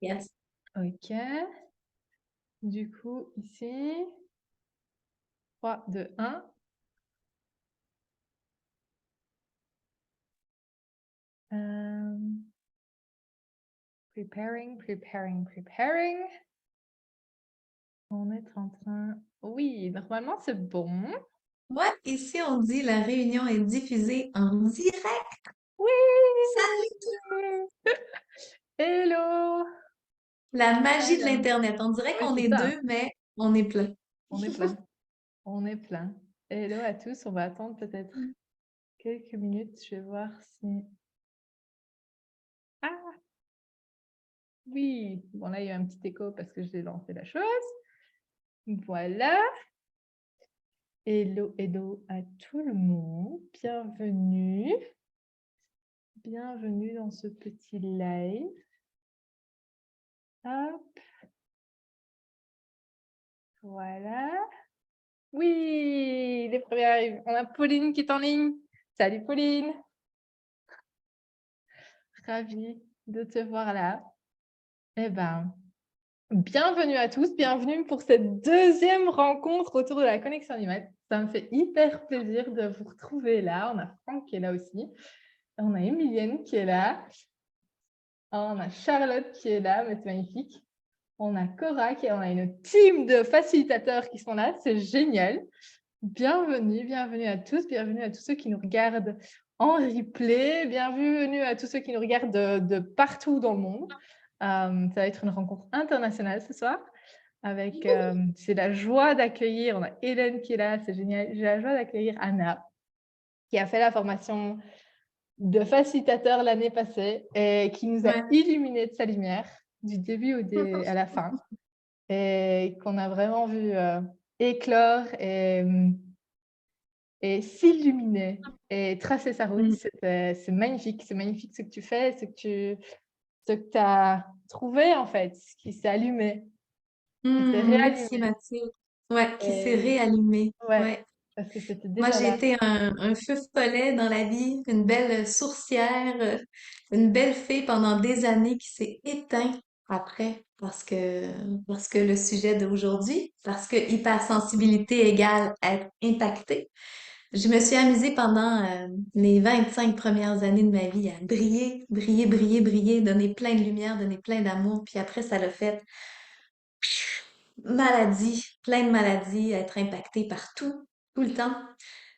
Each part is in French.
Yes. Ok. Du coup, ici, 3, 2, 1. Preparing, preparing, preparing. On est en train... Oui, normalement, c'est bon. Ouais, ici on dit la réunion est diffusée en direct. Oui! Salut! Hello! La magie de Alors, l'Internet. On dirait oui, qu'on c'est est ça. deux, mais on est plein. On est plein. On est plein. Hello à tous. On va attendre peut-être quelques minutes. Je vais voir si... Ah, oui. Bon, là, il y a un petit écho parce que j'ai lancé la chose. Voilà. Hello, hello à tout le monde. Bienvenue. Bienvenue dans ce petit live. Hop. Voilà. Oui, les premiers arrivent. On a Pauline qui est en ligne. Salut Pauline. Ravie de te voir là. Eh ben, bienvenue à tous. Bienvenue pour cette deuxième rencontre autour de la connexion animale. Ça me fait hyper plaisir de vous retrouver là. On a Franck qui est là aussi. On a Emilienne qui est là. On a Charlotte qui est là, mais c'est magnifique. On a Cora qui est là. On a une team de facilitateurs qui sont là. C'est génial. Bienvenue, bienvenue à tous. Bienvenue à tous ceux qui nous regardent en replay. Bienvenue à tous ceux qui nous regardent de partout dans le monde. Ça va être une rencontre internationale ce soir. Avec, c'est la joie d'accueillir, on a Hélène qui est là, c'est génial. J'ai la joie d'accueillir Anna, qui a fait la formation de facilitateur l'année passée et qui nous a Ouais. illuminé de sa lumière du début à la fin et qu'on a vraiment vu éclore et s'illuminer et tracer sa route. Mm. C'est magnifique ce que tu fais, ce que tu as trouvé en fait, ce qui s'est allumé, qui s'est Merci réallumé. Mathilde. Ouais, qui s'est Et, réallumé. ouais, Ouais. parce que c'était Moi, déjà j'ai là. été un feu follet dans la vie, une belle sourcière, une belle fée pendant des années qui s'est éteint après parce que le sujet d'aujourd'hui, parce que hypersensibilité égale être impacté. Je me suis amusée pendant les 25 premières années de ma vie à briller, briller, briller, briller, donner plein de lumière, donner plein d'amour, puis après ça l'a fait maladie, plein de maladies, être impacté par tout, tout le temps.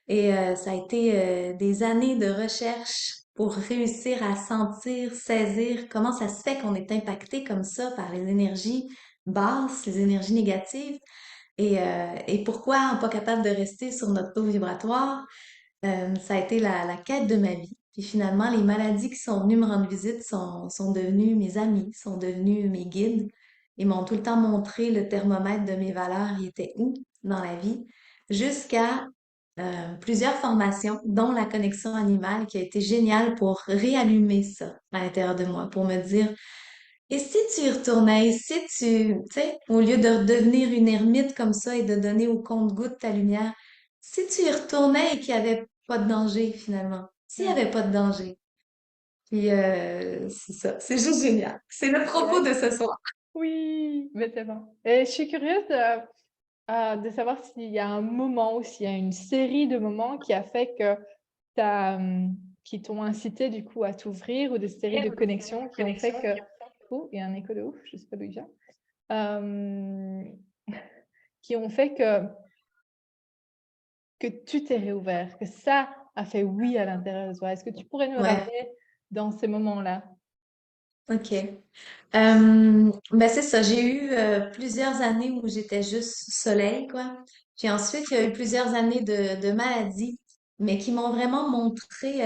Et ça a été des années de recherche pour réussir à sentir, saisir comment ça se fait qu'on est impacté comme ça par les énergies basses, les énergies négatives, et pourquoi on n'est pas capable de rester sur notre taux vibratoire. Ça a été la quête de ma vie. Puis finalement, les maladies qui sont venues me rendre visite sont devenues mes amis, sont devenues mes guides. Ils m'ont tout le temps montré le thermomètre de mes valeurs, il était où dans la vie, jusqu'à plusieurs formations, dont la connexion animale, qui a été géniale pour réallumer ça à l'intérieur de moi, pour me dire, et si tu y retournais, et si tu sais, au lieu de redevenir une ermite comme ça et de donner au compte-goutte ta lumière, si tu y retournais et qu'il n'y avait pas de danger finalement, s'il n'y Mm. avait pas de danger. Puis c'est ça, c'est juste génial. C'est le propos Ouais. de ce soir. Oui, mais c'est bon. Et je suis curieuse de savoir s'il y a un moment ou s'il y a une série de moments qui a fait que qui t'ont incité du coup à t'ouvrir ou des séries de connexions qui ont fait que... Oh, il y a un écho de ouf, je ne sais pas d'où il vient. Euh, qui ont fait que tu t'es réouvert, que ça a fait oui à l'intérieur de toi. Est-ce que tu pourrais nous Ouais, ramener dans ces moments-là? ok. Ben c'est ça, j'ai eu plusieurs années où j'étais juste soleil, quoi. Puis ensuite, il y a eu plusieurs années de maladie, mais qui m'ont vraiment montré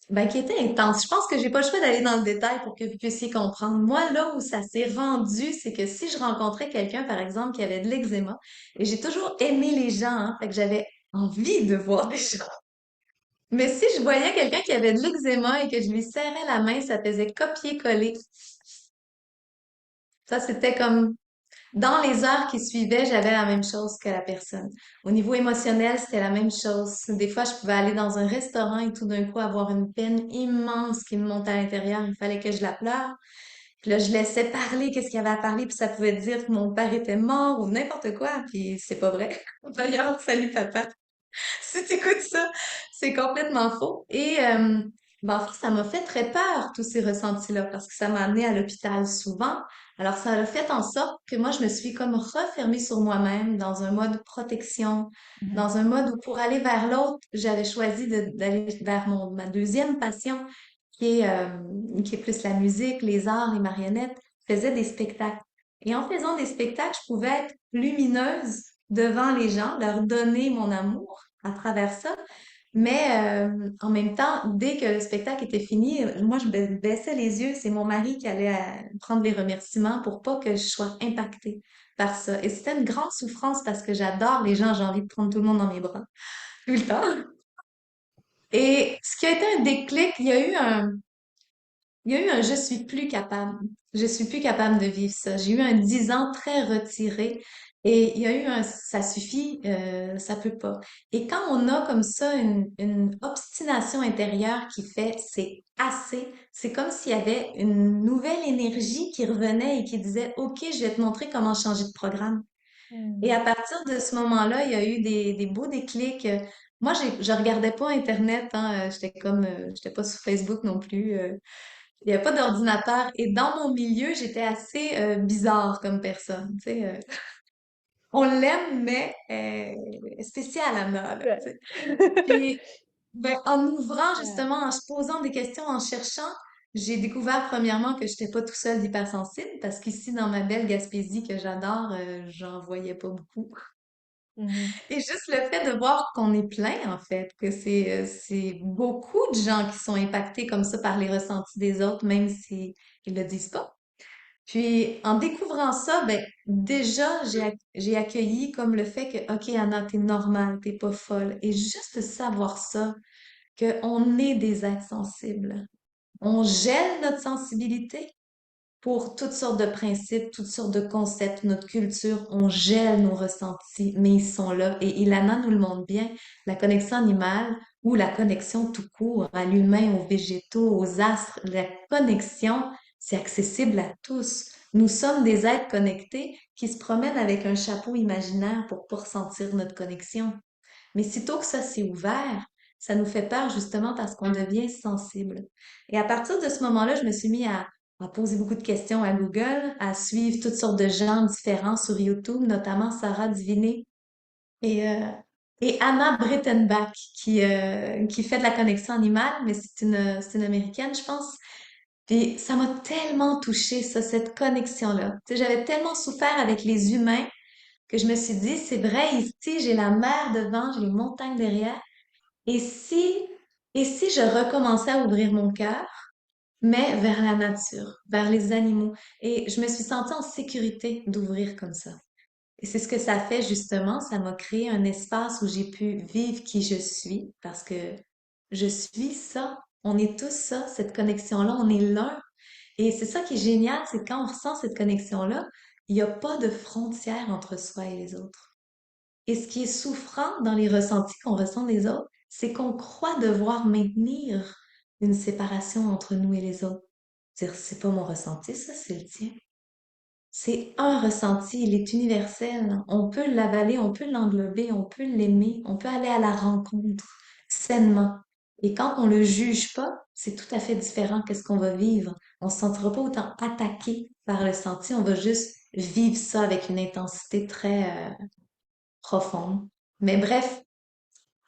ben, qui était intense. Je pense que j'ai pas le choix d'aller dans le détail pour que vous puissiez comprendre. Moi, là où ça s'est rendu, c'est que si je rencontrais quelqu'un, par exemple, qui avait de l'eczéma, et j'ai toujours aimé les gens, hein, fait que j'avais envie de voir des gens. Mais si je voyais quelqu'un qui avait de l'eczéma et que je lui serrais la main, ça faisait copier-coller. Ça, c'était comme dans les heures qui suivaient, j'avais la même chose que la personne. Au niveau émotionnel, c'était la même chose. Des fois, je pouvais aller dans un restaurant et tout d'un coup avoir une peine immense qui me monte à l'intérieur. Il fallait que je la pleure. Puis là, je laissais parler qu'est-ce qu'il y avait à parler, puis ça pouvait dire que mon père était mort ou n'importe quoi, puis c'est pas vrai. D'ailleurs, salut papa. Si t'écoutes ça, c'est complètement faux. Et ben, en fait, ça m'a fait très peur, tous ces ressentis-là, parce que ça m'a amené à l'hôpital souvent. Alors, ça a fait en sorte que moi, je me suis comme refermée sur moi-même dans un mode protection, Mhm. dans un mode où pour aller vers l'autre, j'avais choisi d'aller vers ma deuxième passion, qui est plus la musique, les arts, les marionnettes. Je faisais des spectacles. Et en faisant des spectacles, je pouvais être lumineuse devant les gens, leur donner mon amour à travers ça. Mais en même temps, dès que le spectacle était fini, moi, je baissais les yeux. C'est mon mari qui allait prendre les remerciements pour pas que je sois impactée par ça. Et c'était une grande souffrance parce que j'adore les gens. J'ai envie de prendre tout le monde dans mes bras tout le temps. Et ce qui a été un déclic, il y a eu un je suis plus capable. Je suis plus capable de vivre ça. J'ai eu un 10 ans très retiré et il y a eu un ça suffit, ça peut pas. Et quand on a comme ça une obstination intérieure qui fait c'est assez, c'est comme s'il y avait une nouvelle énergie qui revenait et qui disait OK, je vais te montrer comment changer de programme. Et Mhm. à partir de ce moment-là, il y a eu des beaux déclics. Moi, je regardais pas Internet, hein, j'étais pas sur Facebook non plus. Il n'y avait pas d'ordinateur. Et dans mon milieu, j'étais assez bizarre comme personne. Tu sais, on l'aime, mais spécial, Anna, là, tu Ouais. sais. Puis, ben, en ouvrant Ouais. justement, en se posant des questions, en cherchant, j'ai découvert premièrement que j'étais pas tout seul d'hypersensible, parce qu'ici, dans ma belle Gaspésie que j'adore, j'en voyais pas beaucoup. Mhm. Et juste le fait de voir qu'on est plein, en fait, que c'est beaucoup de gens qui sont impactés comme ça par les ressentis des autres, même si ils le disent pas. Puis, en découvrant ça, ben, déjà, j'ai accueilli comme le fait que, OK, Anna, t'es normale, t'es pas folle. Et juste savoir ça, qu'on est des êtres sensibles. On gèle notre sensibilité pour toutes sortes de principes, toutes sortes de concepts, notre culture. On gèle nos ressentis, mais ils sont là. Et Ilana nous le montre bien. La connexion animale ou la connexion tout court à l'humain, aux végétaux, aux astres, la connexion, c'est accessible à tous. Nous sommes des êtres connectés qui se promènent avec un chapeau imaginaire pour pas ressentir notre connexion. Mais sitôt que ça s'est ouvert, ça nous fait peur justement parce qu'on devient sensible. Et à partir de ce moment-là, je me suis mis à poser beaucoup de questions à Google, à suivre toutes sortes de gens différents sur YouTube, notamment Sarah Diviné et, euh, et Anna Brittenbach qui fait de la connexion animale, mais c'est une Américaine, je pense. Puis ça m'a tellement touchée, ça, cette connexion-là. Tu sais, j'avais tellement souffert avec les humains que je me suis dit, c'est vrai, ici, j'ai la mer devant, j'ai les montagnes derrière. Et si, et si je recommençais à ouvrir mon cœur, mais vers la nature, vers les animaux. Et je me suis sentie en sécurité d'ouvrir comme ça. Et c'est ce que ça fait justement, ça m'a créé un espace où j'ai pu vivre qui je suis, parce que je suis ça. On est tous ça, cette connexion-là, on est l'un. Et c'est ça qui est génial, c'est quand on ressent cette connexion-là, il n'y a pas de frontière entre soi et les autres. Et ce qui est souffrant dans les ressentis qu'on ressent des autres, c'est qu'on croit devoir maintenir une séparation entre nous et les autres. Dire, c'est pas mon ressenti, ça, c'est le tien. C'est un ressenti, il est universel. On peut l'avaler, on peut l'englober, on peut l'aimer, on peut aller à la rencontre sainement. Et quand on le juge pas, c'est tout à fait différent qu'est-ce qu'on va vivre. On se sentira pas autant attaqué par le senti, on va juste vivre ça avec une intensité très profonde. Mais bref,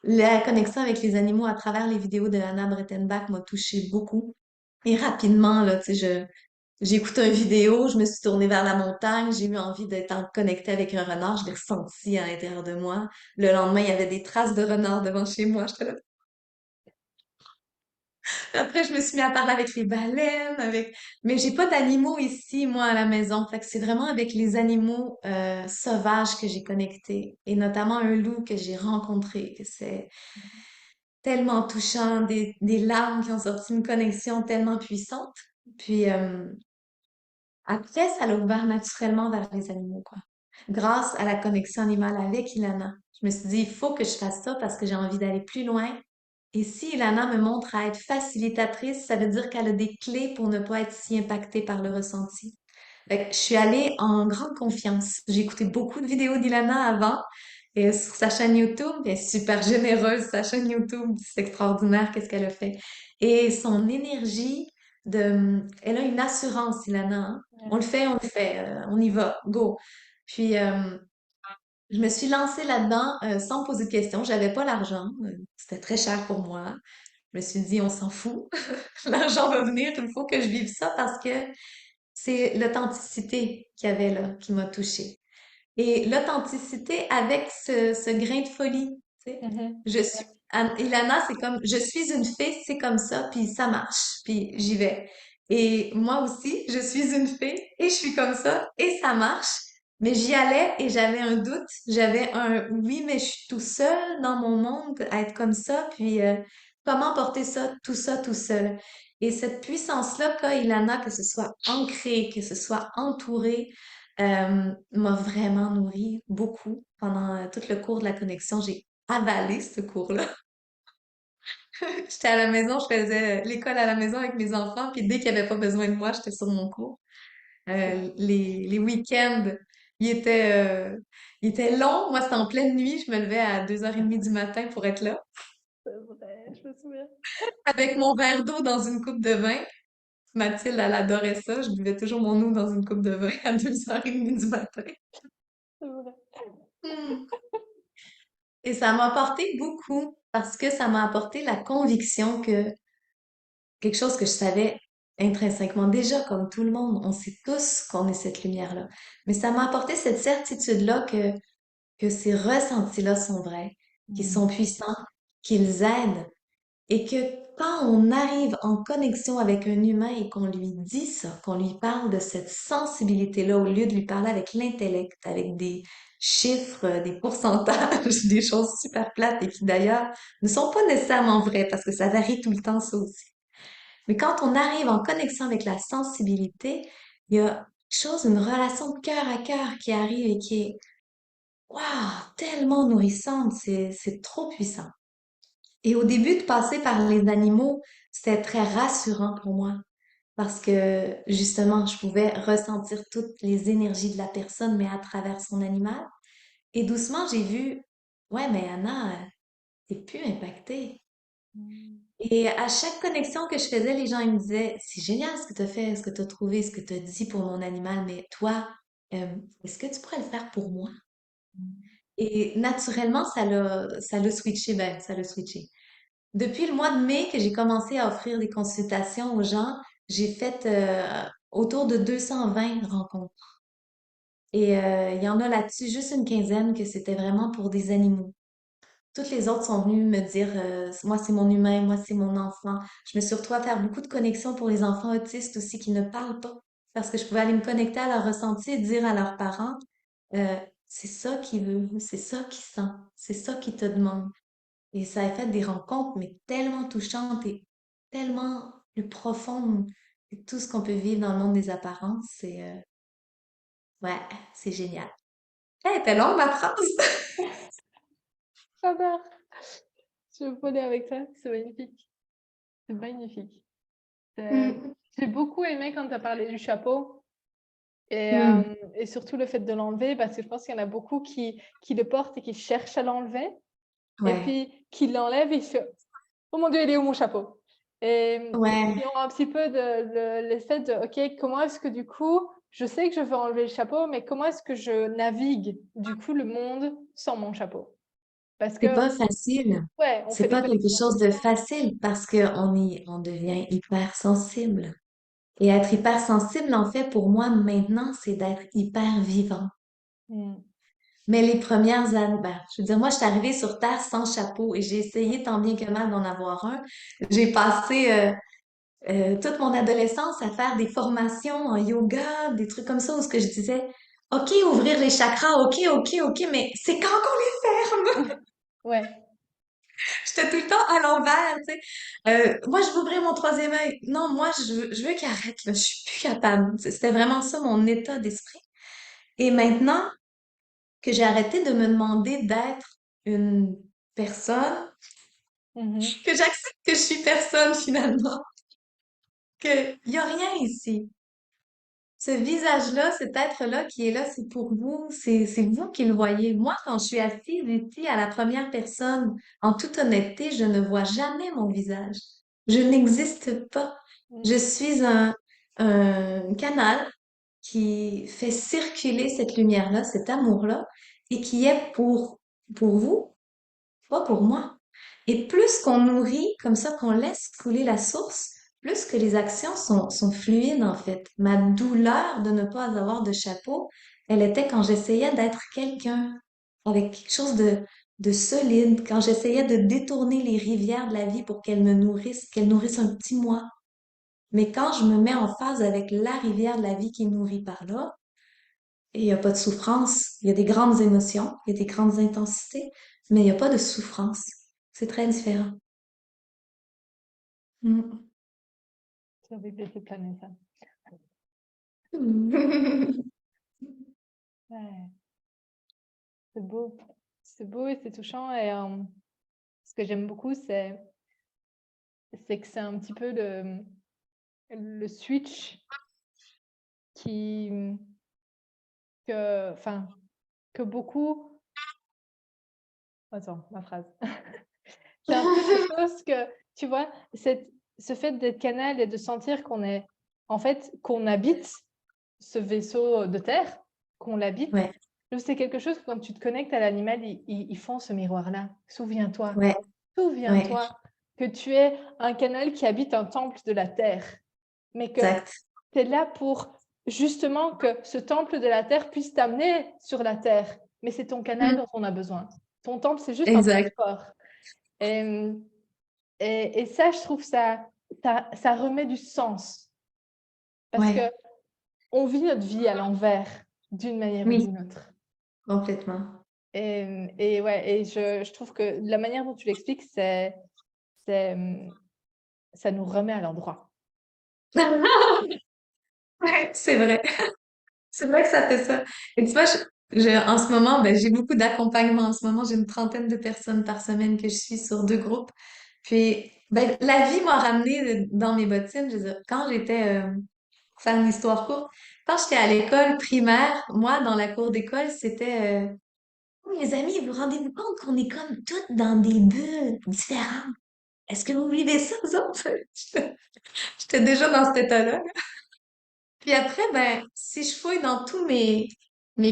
la connexion avec les animaux à travers les vidéos de Anna Brettenbach m'a touchée beaucoup. Et rapidement, là, tu sais, j'ai écouté une vidéo, je me suis tournée vers la montagne, j'ai eu envie d'être connectée avec un renard, je l'ai ressenti à l'intérieur de moi. Le lendemain, il y avait des traces de renard devant chez moi, j'étais là. Après, je me suis mis à parler avec les baleines, mais j'ai pas d'animaux ici, moi, à la maison. Fait que c'est vraiment avec les animaux sauvages que j'ai connecté. Et notamment un loup que j'ai rencontré, que c'est tellement touchant, des larmes qui ont sorti une connexion tellement puissante. Puis après, ça l'a ouvert naturellement vers les animaux, quoi. Grâce à la connexion animale avec Ilana. Je me suis dit, il faut que je fasse ça parce que j'ai envie d'aller plus loin. Et si Ilana me montre à être facilitatrice, ça veut dire qu'elle a des clés pour ne pas être si impactée par le ressenti. Fait que je suis allée en grande confiance. J'ai écouté beaucoup de vidéos d'Ilana avant et sur sa chaîne YouTube. Elle est super généreuse, sa chaîne YouTube. C'est extraordinaire qu'est-ce qu'elle a fait. Et son énergie elle a une assurance, Ilana, hein. Ouais. On le fait, on y va, go. Puis, je me suis lancée là-dedans sans me poser de questions. J'avais pas l'argent. C'était très cher pour moi. Je me suis dit, on s'en fout. L'argent va venir. Il faut que je vive ça parce que c'est l'authenticité qu'il y avait là qui m'a touchée. Et l'authenticité avec ce grain de folie, tu sais. Mhm. Je suis, Ilana, c'est comme, je suis une fée, c'est comme ça, puis ça marche, puis j'y vais. Et moi aussi, je suis une fée, et je suis comme ça, et ça marche. Mais j'y allais et j'avais un doute, j'avais un oui, mais je suis tout seul dans mon monde à être comme ça, puis comment porter ça tout seul? Et cette puissance-là qu'a Ilana, que ce soit ancré, que ce soit entouré, m'a vraiment nourri beaucoup pendant tout le cours de la connexion. J'ai avalé ce cours-là. J'étais à la maison, je faisais l'école à la maison avec mes enfants, puis dès qu'il n'y avait pas besoin de moi, j'étais sur mon cours. Les week-ends, ils étaient longs. Moi, c'était en pleine nuit. Je me levais à 2h30 du matin pour être là, C'est vrai, je me souviens. avec mon verre d'eau dans une coupe de vin. Mathilde, elle adorait ça. Je buvais toujours mon eau dans une coupe de vin à 2h30 du matin. C'est vrai. Hmm. Et ça m'a apporté beaucoup parce que ça m'a apporté la conviction que quelque chose que je savais intrinsèquement déjà, comme tout le monde, on sait tous qu'on est cette lumière-là. Mais ça m'a apporté cette certitude-là que ces ressentis-là sont vrais, qu'ils sont Mm. puissants, qu'ils aident et que quand on arrive en connexion avec un humain et qu'on lui dit ça, qu'on lui parle de cette sensibilité-là, au lieu de lui parler avec l'intellect, avec des chiffres, des pourcentages, des choses super plates et qui d'ailleurs ne sont pas nécessairement vraies parce que ça varie tout le temps, ça aussi. Mais quand on arrive en connexion avec la sensibilité, il y a quelque chose, une relation de cœur à cœur qui arrive et qui est, waouh, tellement nourrissante, c'est trop puissant. Et au début de passer par les animaux, c'était très rassurant pour moi parce que justement, je pouvais ressentir toutes les énergies de la personne, mais à travers son animal. Et doucement, j'ai vu, ouais, mais Anna, t'es plus impactée. Mm. Et à chaque connexion que je faisais, les gens ils me disaient, c'est génial ce que tu as fait, ce que tu as trouvé, ce que tu as dit pour mon animal, mais toi, euh, est-ce que tu pourrais le faire pour moi? Et naturellement, ça l'a switché, ben, ça l'a switché. Depuis le mois de mai que j'ai commencé à offrir des consultations aux gens, j'ai fait autour de 220 rencontres. Et il y en a là-dessus juste une quinzaine que c'était vraiment pour des animaux. Toutes les autres sont venues me dire, moi c'est mon humain, moi c'est mon enfant. Je me suis retrouvée à faire beaucoup de connexions pour les enfants autistes aussi qui ne parlent pas. Parce que je pouvais aller me connecter à leur ressenti et dire à leurs parents, euh, c'est ça qu'il veut, c'est ça qu'il sent, c'est ça qu'il te demande. Et ça a fait des rencontres, mais tellement touchantes et tellement plus profondes que tout ce qu'on peut vivre dans le monde des apparences. Ouais, c'est génial. Elle était longue, ma phrase. J'adore. Je veux voler avec ça. C'est magnifique. C'est magnifique. Mm. J'ai beaucoup aimé quand tu as parlé du chapeau Mm. et surtout le fait de l'enlever parce que je pense qu'il y en a beaucoup qui le portent et qui cherchent à l'enlever et Ouais, puis qui l'enlèvent et se oh mon Dieu, il est où mon chapeau? Et ouais. qui ont un petit peu l'effet de OK, comment est-ce que du coup, je sais que je veux enlever le chapeau, mais comment est-ce que je navigue du coup le monde sans mon chapeau? Parce C'est que, pas facile. ouais, on C'est fait des pas quelque connexions tout chose le de temps. facile parce on devient hypersensible. Et être hypersensible, en fait, pour moi, maintenant, c'est d'être hyper vivant. Mm. Mais les premières années, ben, je veux dire, moi, je suis arrivée sur Terre sans chapeau et j'ai essayé tant bien que mal d'en avoir un. J'ai passé toute mon adolescence à faire des formations en yoga, des trucs comme ça, où ce que je disais, OK, ouvrir les chakras, OK, OK, OK, mais c'est quand qu'on les ferme? Ouais. J'étais tout le temps à l'envers, tu sais. Moi, je veux ouvrir mon troisième œil. Non, moi, je veux qu'il arrête, là. Je suis plus capable. C'était vraiment ça mon état d'esprit. Et maintenant que j'ai arrêté de me demander d'être une personne Mhm. que j'accepte que je suis personne finalement, qu'il y a rien ici. Ce visage-là, cet être-là qui est là, c'est pour vous, c'est vous qui le voyez. Moi, quand je suis assise ici à la première personne, en toute honnêteté, je ne vois jamais mon visage. Je n'existe pas. Je Mhm. suis un canal qui fait circuler cette lumière-là, cet amour-là, et qui est pour vous, pas pour moi. Et plus qu'on nourrit, comme ça, qu'on laisse couler la source, plus que les actions sont fluides, en fait. Ma douleur de ne pas avoir de chapeau, elle était quand j'essayais d'être quelqu'un avec quelque chose de solide, quand j'essayais de détourner les rivières de la vie pour qu'elles nourrissent un petit moi. Mais quand je me mets en phase avec la rivière de la vie qui nourrit par là, et il n'y a pas de souffrance. Il y a des grandes émotions, il y a des grandes intensités, mais il n'y a pas de souffrance. C'est très différent. Mm. J'ai envie de laisser planer ça. Ouais, c'est beau. C'est beau et c'est touchant. Et ce que j'aime beaucoup, c'est que c'est un petit peu le switch qui, enfin, que beaucoup. Attends, ma phrase. C'est un peu la chose que, tu vois, ce fait d'être canal et de sentir qu'on est, en fait, qu'on habite ce vaisseau de terre, qu'on l'habite, Ouais, c'est quelque chose que quand tu te connectes à l'animal, ils font ce miroir-là. Souviens-toi, ouais, ouais, souviens-toi que tu es un canal qui habite un temple de la terre, mais que exact. tu es là pour justement que ce temple de la terre puisse t'amener sur la terre. Mais c'est ton canal Mm. dont on a besoin. Ton temple, c'est juste un Exact. transport. Et, et ça, je trouve ça remet du sens. Parce que Ouais, on vit notre vie à l'envers, d'une manière ou oui, d'une autre. complètement. Et ouais, et je trouve que la manière dont tu l'expliques, c'est, ça nous remet à l'endroit. Ouais, c'est vrai. C'est vrai que ça fait ça. Et tu vois, en ce moment, ben, j'ai beaucoup d'accompagnement. En ce moment, j'ai une trentaine de personnes par semaine que je suis sur 2 groupes. Puis, ben, la vie m'a ramené dans mes bottines. Je veux dire, quand j'étais, pour faire une histoire courte, quand j'étais à l'école primaire, moi, dans la cour d'école, c'était, oh, mes amis, vous rendez-vous compte qu'on est comme toutes dans des bulles différentes? Est-ce que vous vivez ça, vous autres? J'étais j'étais déjà dans cet état-là. Puis après, ben, si je fouille dans tous mes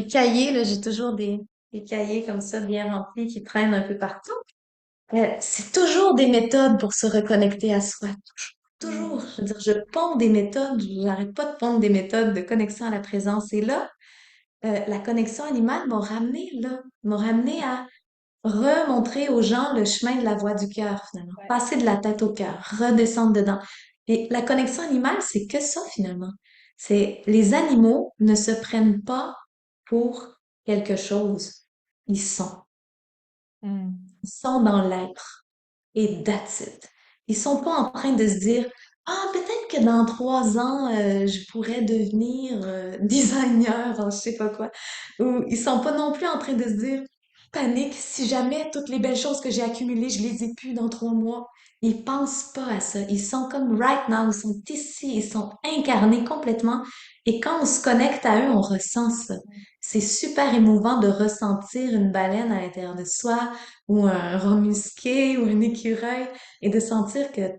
cahiers, là, j'ai toujours des cahiers comme ça bien remplis qui traînent un peu partout. C'est toujours des méthodes pour se reconnecter à soi. Toujours. Mm. Je veux dire, je pompe des méthodes, j'arrête pas de pomper des méthodes de connexion à la présence. Et là, la connexion animale m'a ramené à remontrer aux gens le chemin de la voie du cœur, finalement. Ouais. Passer de la tête au cœur, redescendre dedans. Et la connexion animale, c'est que ça, finalement. C'est, les animaux ne se prennent pas pour quelque chose. Ils sont. Mm. Ils sont dans l'être. Et that's it. Ils sont pas en train de se dire, ah, peut-être que dans 3 ans, je pourrais devenir designer, en je sais pas quoi. Ou ils sont pas non plus en train de se dire, panique, si jamais toutes les belles choses que j'ai accumulées, je les ai plus dans 3 mois. Ils pensent pas à ça. Ils sont comme right now, ils sont ici, ils sont incarnés complètement. Et quand on se connecte à eux, on ressent ça. C'est super émouvant de ressentir une baleine à l'intérieur de soi, ou un rat musqué, ou un écureuil, et de sentir que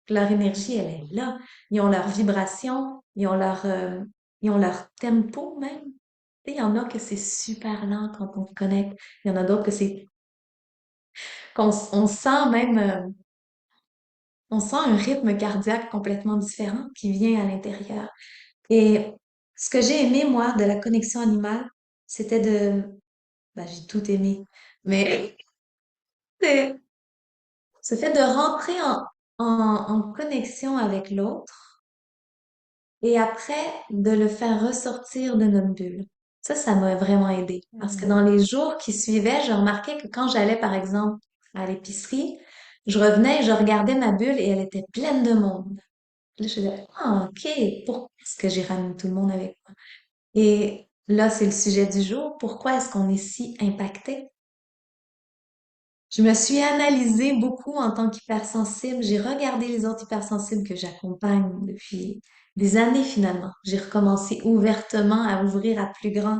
leur énergie, elle est là. Ils ont leur vibration, ils ont leur tempo même. Et il y en a que c'est super lent quand on se connecte. Il y en a d'autres que on sent même, on sent un rythme cardiaque complètement différent qui vient à l'intérieur. Et ce que j'ai aimé, moi, de la connexion animale, c'était ben, j'ai tout aimé, mais c'est ce fait de rentrer en connexion avec l'autre et après de le faire ressortir de notre bulle. Ça m'a vraiment aidé. Parce que Mm. dans les jours qui suivaient, je remarquais que quand j'allais, par exemple, à l'épicerie, je revenais et je regardais ma bulle et elle était pleine de monde. Là, je disais, ah, OK, pourquoi est-ce que j'ai ramené tout le monde avec moi? Et là, c'est le sujet du jour. Pourquoi est-ce qu'on est si impacté? Je me suis analysée beaucoup en tant qu'hypersensible. J'ai regardé les autres hypersensibles que j'accompagne depuis des années finalement. J'ai recommencé ouvertement à ouvrir à plus grand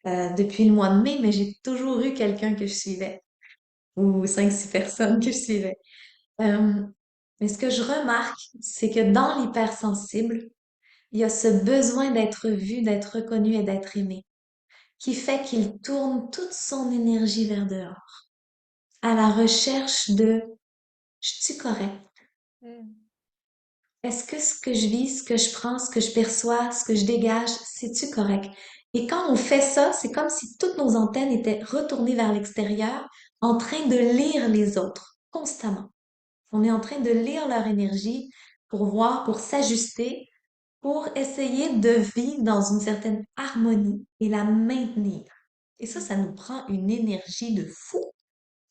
depuis le mois de mai, mais j'ai toujours eu quelqu'un que je suivais ou 5, 6 personnes que je suivais. Euh, mais ce que je remarque, c'est que dans l'hypersensible, il y a ce besoin d'être vu, d'être reconnu et d'être aimé, qui fait qu'il tourne toute son énergie vers dehors, à la recherche de je suis correct? Mm. Est-ce que ce que je vis, ce que je prends, ce que je perçois, ce que je dégage, c'est-tu correct? Et quand on fait ça, c'est comme si toutes nos antennes étaient retournées vers l'extérieur, en train de lire les autres constamment. On est en train de lire leur énergie pour voir, pour s'ajuster, pour essayer de vivre dans une certaine harmonie et la maintenir. Et ça nous prend une énergie de fou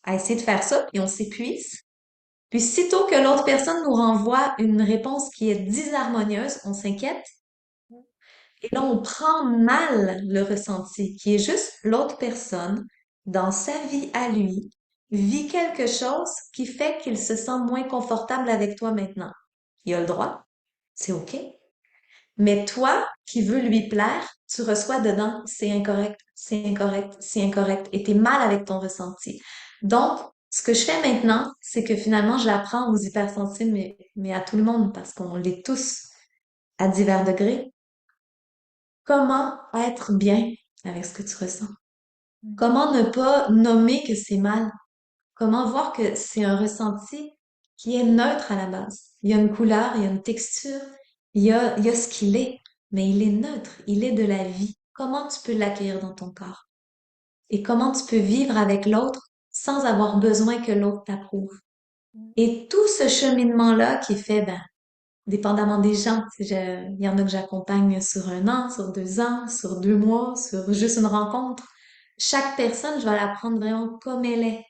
à essayer de faire ça, puis on s'épuise. Puis sitôt que l'autre personne nous renvoie une réponse qui est disharmonieuse, on s'inquiète et là on prend mal le ressenti, qui est juste l'autre personne dans sa vie à lui vit quelque chose qui fait qu'il se sent moins confortable avec toi maintenant. Il a le droit, c'est OK. Mais toi, qui veux lui plaire, tu reçois dedans, c'est incorrect, c'est incorrect, c'est incorrect, et t'es mal avec ton ressenti. Donc, ce que je fais maintenant, c'est que finalement, j'apprends aux hypersensibles, mais à tout le monde, parce qu'on l'est tous à divers degrés, comment être bien avec ce que tu ressens. Mm. Comment ne pas nommer que c'est mal. Comment voir que c'est un ressenti qui est neutre à la base. Il y a une couleur, il y a une texture, il y a ce qu'il est, mais il est neutre, il est de la vie. Comment tu peux l'accueillir dans ton corps? Et comment tu peux vivre avec l'autre sans avoir besoin que l'autre t'approuve? Mm. Et tout ce cheminement-là qui est fait, ben, dépendamment des gens, il y en a que j'accompagne sur 1 an, sur 2 ans, sur 2 mois, sur juste une rencontre. Chaque personne, je vais la prendre vraiment comme elle est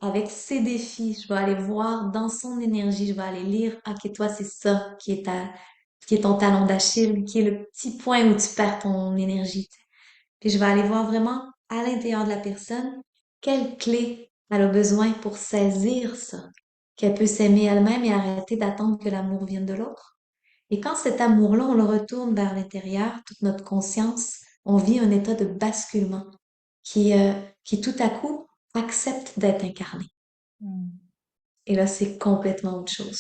avec ses défis, je vais aller voir dans son énergie, je vais aller lire, OK, toi, c'est ça qui est ton talon d'Achille, qui est le petit point où tu perds ton énergie. Puis je vais aller voir vraiment à l'intérieur de la personne quelle clé elle a besoin pour saisir ça, qu'elle peut s'aimer elle-même et arrêter d'attendre que l'amour vienne de l'autre. Et quand cet amour-là, on le retourne vers l'intérieur, toute notre conscience, on vit un état de basculement qui tout à coup accepte d'être incarné. Mm. Et là, c'est complètement autre chose.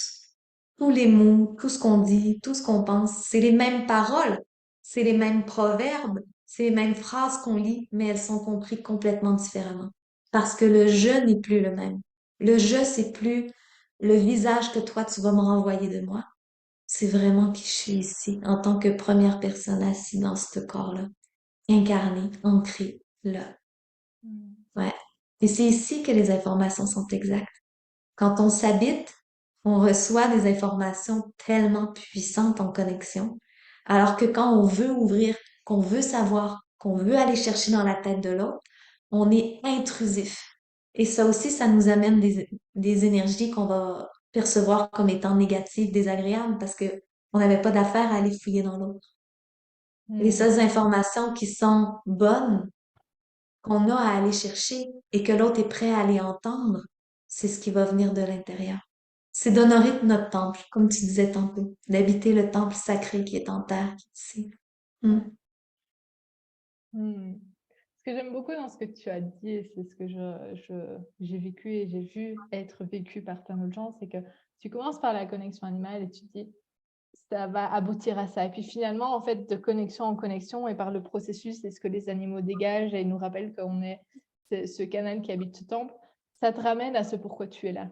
Tous les mots, tout ce qu'on dit, tout ce qu'on pense, c'est les mêmes paroles, c'est les mêmes proverbes, c'est les mêmes phrases qu'on lit, mais elles sont comprises complètement différemment. Parce que le je n'est plus le même. Le je, c'est plus le visage que toi, tu vas me renvoyer de moi. C'est vraiment qui je suis ici, en tant que première personne assise dans ce corps-là, incarné, ancré, là. Mm. Ouais. Et c'est ici que les informations sont exactes. Quand on s'habite, on reçoit des informations tellement puissantes en connexion. Alors que quand on veut ouvrir, qu'on veut savoir, qu'on veut aller chercher dans la tête de l'autre, on est intrusif. Et ça aussi, ça nous amène des énergies qu'on va percevoir comme étant négatives, désagréables, parce que on n'avait pas d'affaire à aller fouiller dans l'autre. Les Mm. seules informations qui sont bonnes, qu'on a à aller chercher et que l'autre est prêt à aller entendre, c'est ce qui va venir de l'intérieur. C'est d'honorer notre temple, comme tu disais tantôt, d'habiter le temple sacré qui est en terre, qui est ici. Hmm. Mm. Ce que j'aime beaucoup dans ce que tu as dit, et c'est ce que j'ai vécu et j'ai vu être vécu par plein d'autres gens, c'est que tu commences par la connexion animale et tu te dis, ça va aboutir à ça. Et puis finalement, en fait, de connexion en connexion et par le processus et ce que les animaux dégagent et ils nous rappellent qu'on est ce canal qui habite ce temple, ça te ramène à ce pourquoi tu es là.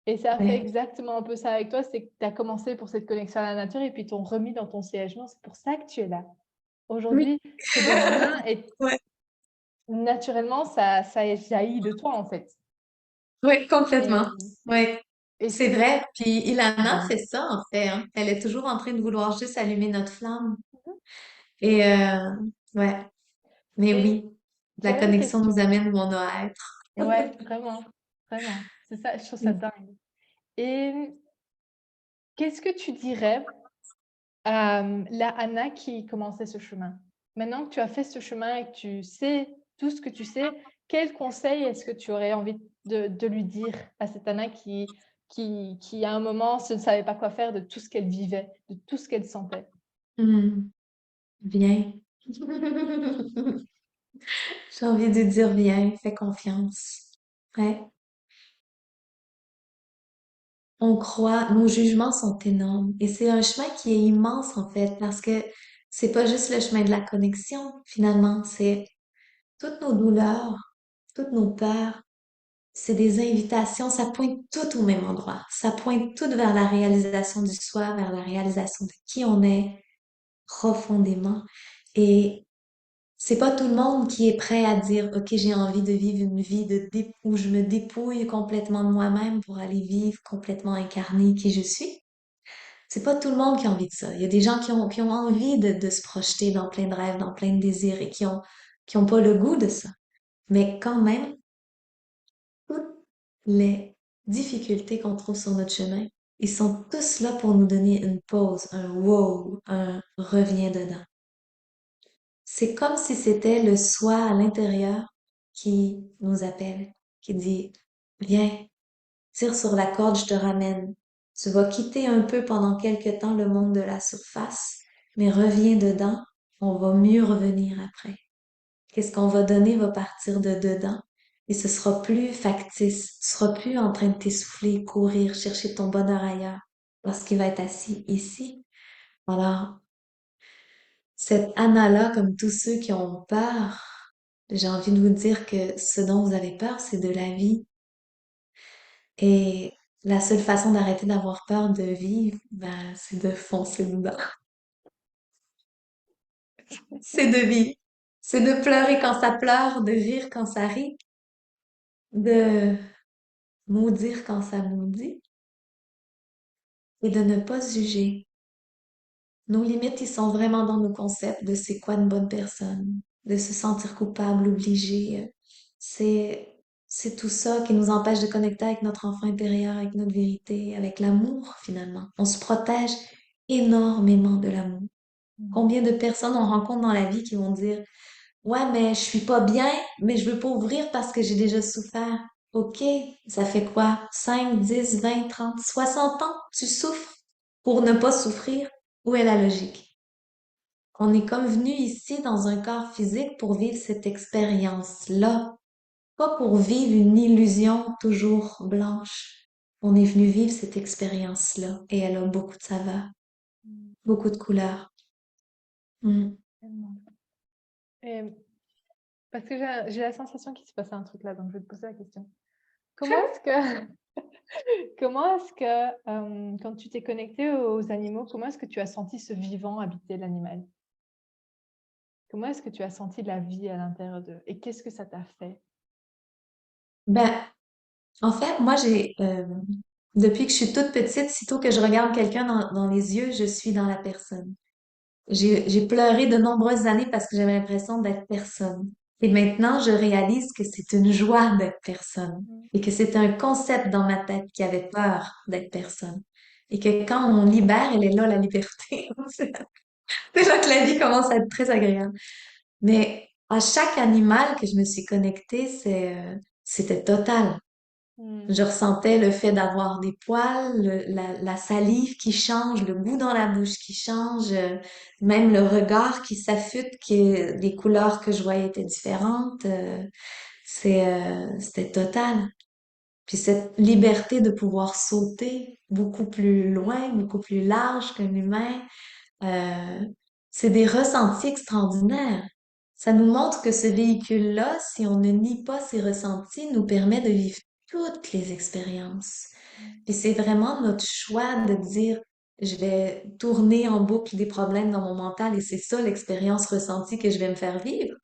Et ça a fait Ouais. exactement un peu ça avec toi, c'est que tu as commencé pour cette connexion à la nature et puis t'ont remis dans ton siège. Non, c'est pour ça que tu es là. Oui. Aujourd'hui, c'est des humains et Ouais. naturellement, ça jaillit de toi, en fait. Oui, complètement. Et, Oui, et c'est c'est... vrai. Puis Ilana fait ça, en fait, hein. Elle est toujours en train de vouloir juste allumer notre flamme. Et ouais, mais Et oui, la j'avais une connexion nous question. amène où on a à être. Ouais, vraiment, vraiment. C'est ça, je trouve ça dingue. Et qu'est-ce que tu dirais à la Anna qui commençait ce chemin? Maintenant que tu as fait ce chemin et que tu sais tout ce que tu sais, quel conseil est-ce que tu aurais envie de lui dire à cette Anna qui, à un moment, ne savait pas quoi faire de tout ce qu'elle vivait, de tout ce qu'elle sentait? Hmm, viens. J'ai envie de dire viens, fais confiance. Ouais. On croit, nos jugements sont énormes et c'est un chemin qui est immense en fait parce que c'est pas juste le chemin de la connexion finalement, c'est toutes nos douleurs, toutes nos peurs, c'est des invitations, ça pointe tout au même endroit. Ça pointe tout vers la réalisation du soi, vers la réalisation de qui on est profondément. Et c'est pas tout le monde qui est prêt à dire, OK, j'ai envie de vivre une vie où je me dépouille complètement de moi-même pour aller vivre complètement incarné qui je suis. C'est pas tout le monde qui a envie de ça. Il y a des gens qui ont envie de se projeter dans plein de rêves, dans plein de désirs et qui ont pas le goût de ça. Mais quand même, toutes les difficultés qu'on trouve sur notre chemin, ils sont tous là pour nous donner une pause, un wow, un reviens dedans. C'est comme si c'était le soi à l'intérieur qui nous appelle, qui dit, viens, tire sur la corde, je te ramène. Tu vas quitter un peu pendant quelque temps le monde de la surface, mais reviens dedans, on va mieux revenir après. Qu'est-ce qu'on va donner va partir de dedans et ce sera plus factice. Tu seras plus en train de t'essouffler, courir, chercher ton bonheur ailleurs parce qu'il va être assis ici. Alors, cette Anna-là, comme tous ceux qui ont peur, j'ai envie de vous dire que ce dont vous avez peur, c'est de la vie. Et la seule façon d'arrêter d'avoir peur de vivre, ben, c'est de foncer dedans. C'est de vivre. C'est de pleurer quand ça pleure, de rire quand ça rit, de maudire quand ça maudit et de ne pas se juger. Nos limites, ils sont vraiment dans nos concepts de c'est quoi une bonne personne, de se sentir coupable, obligé. C'est, c'est tout ça qui nous empêche de connecter avec notre enfant intérieur, avec notre vérité, avec l'amour, finalement. On se protège énormément de l'amour. Mmh. Combien de personnes on rencontre dans la vie qui vont dire, ouais, mais je suis pas bien, mais je veux pas ouvrir parce que j'ai déjà souffert. OK, ça fait quoi? 5, 10, 20, 30, 60 ans? Tu souffres pour ne pas souffrir? Où est la logique? On est comme venu ici dans un corps physique pour vivre cette expérience-là, pas pour vivre une illusion toujours blanche. On est venu vivre cette expérience-là et elle a beaucoup de saveurs, Mmh. beaucoup de couleurs. Mm. Tellement. Et parce que j'ai la sensation qu'il se passe un truc là, donc je vais te poser la question. Comment est-ce que comment est-ce que, quand tu t'es connecté aux animaux, comment est-ce que tu as senti ce vivant habiter l'animal? Comment est-ce que tu as senti la vie à l'intérieur d'eux? Et qu'est-ce que ça t'a fait? Ben, en fait, moi, depuis que je suis toute petite, sitôt que je regarde quelqu'un dans les yeux, je suis dans la personne. J'ai pleuré de nombreuses années parce que j'avais l'impression d'être personne. Et maintenant, je réalise que c'est une joie d'être personne Mmh. et que c'est un concept dans ma tête qui avait peur d'être personne. Et que quand on libère, elle est là, la liberté. C'est là que la vie commence à être très agréable. Mais à chaque animal que je me suis connectée, c'était total. Mmh. Je ressentais le fait d'avoir des poils, la salive qui change, le goût dans la bouche qui change, même le regard qui s'affûte, les couleurs que je voyais étaient différentes. C'était total. Puis cette liberté de pouvoir sauter beaucoup plus loin, beaucoup plus large qu'un humain, euh, c'est des ressentis extraordinaires. Ça nous montre que ce véhicule-là, si on ne nie pas ses ressentis, nous permet de vivre toutes les expériences. Puis c'est vraiment notre choix de dire, je vais tourner en boucle des problèmes dans mon mental et c'est ça l'expérience ressentie que je vais me faire vivre.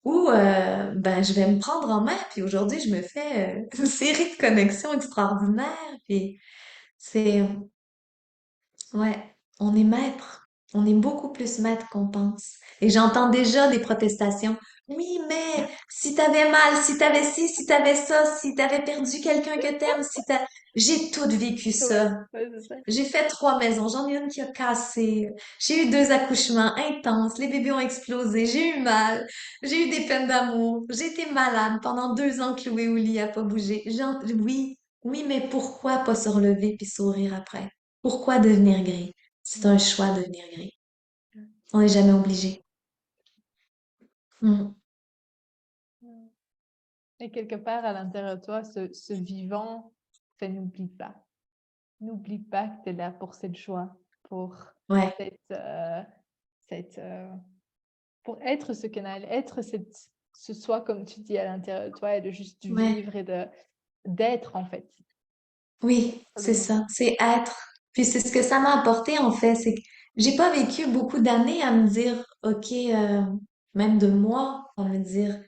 Ou ben je vais me prendre en main. Puis aujourd'hui, je me fais une série de connexions extraordinaires. Puis c'est ouais, on est maître. On est beaucoup plus maître qu'on pense. Et j'entends déjà des protestations. Oui, mais si t'avais mal, si t'avais ci, si t'avais ça, si t'avais perdu quelqu'un que t'aimes, si t'as... J'ai tout vécu Ouais, ça. ouais, c'est ça. J'ai fait 3 maisons, j'en ai une qui a cassé. J'ai eu 2 accouchements intenses, les bébés ont explosé, j'ai eu mal, j'ai eu des peines d'amour, j'ai été malade pendant 2 ans clouée au lit à pas bouger. Oui, oui, mais pourquoi pas se relever puis sourire après? Pourquoi devenir gris? C'est un Mm. choix de devenir gris. On n'est jamais obligé. Mm. Mm. Et quelque part, à l'intérieur de toi, ce vivant fait n'oublie pas. N'oublie pas que tu es là pour cette joie, pour Ouais, cette, cette, pour être ce canal, être ce soi, comme tu dis, à l'intérieur de toi et de juste ouais, vivre et d'être, en fait. oui, c'est Absolument. ça, c'est être. Puis c'est ce que ça m'a apporté en fait, c'est que j'ai pas vécu beaucoup d'années à me dire, OK, même de mois, à me dire,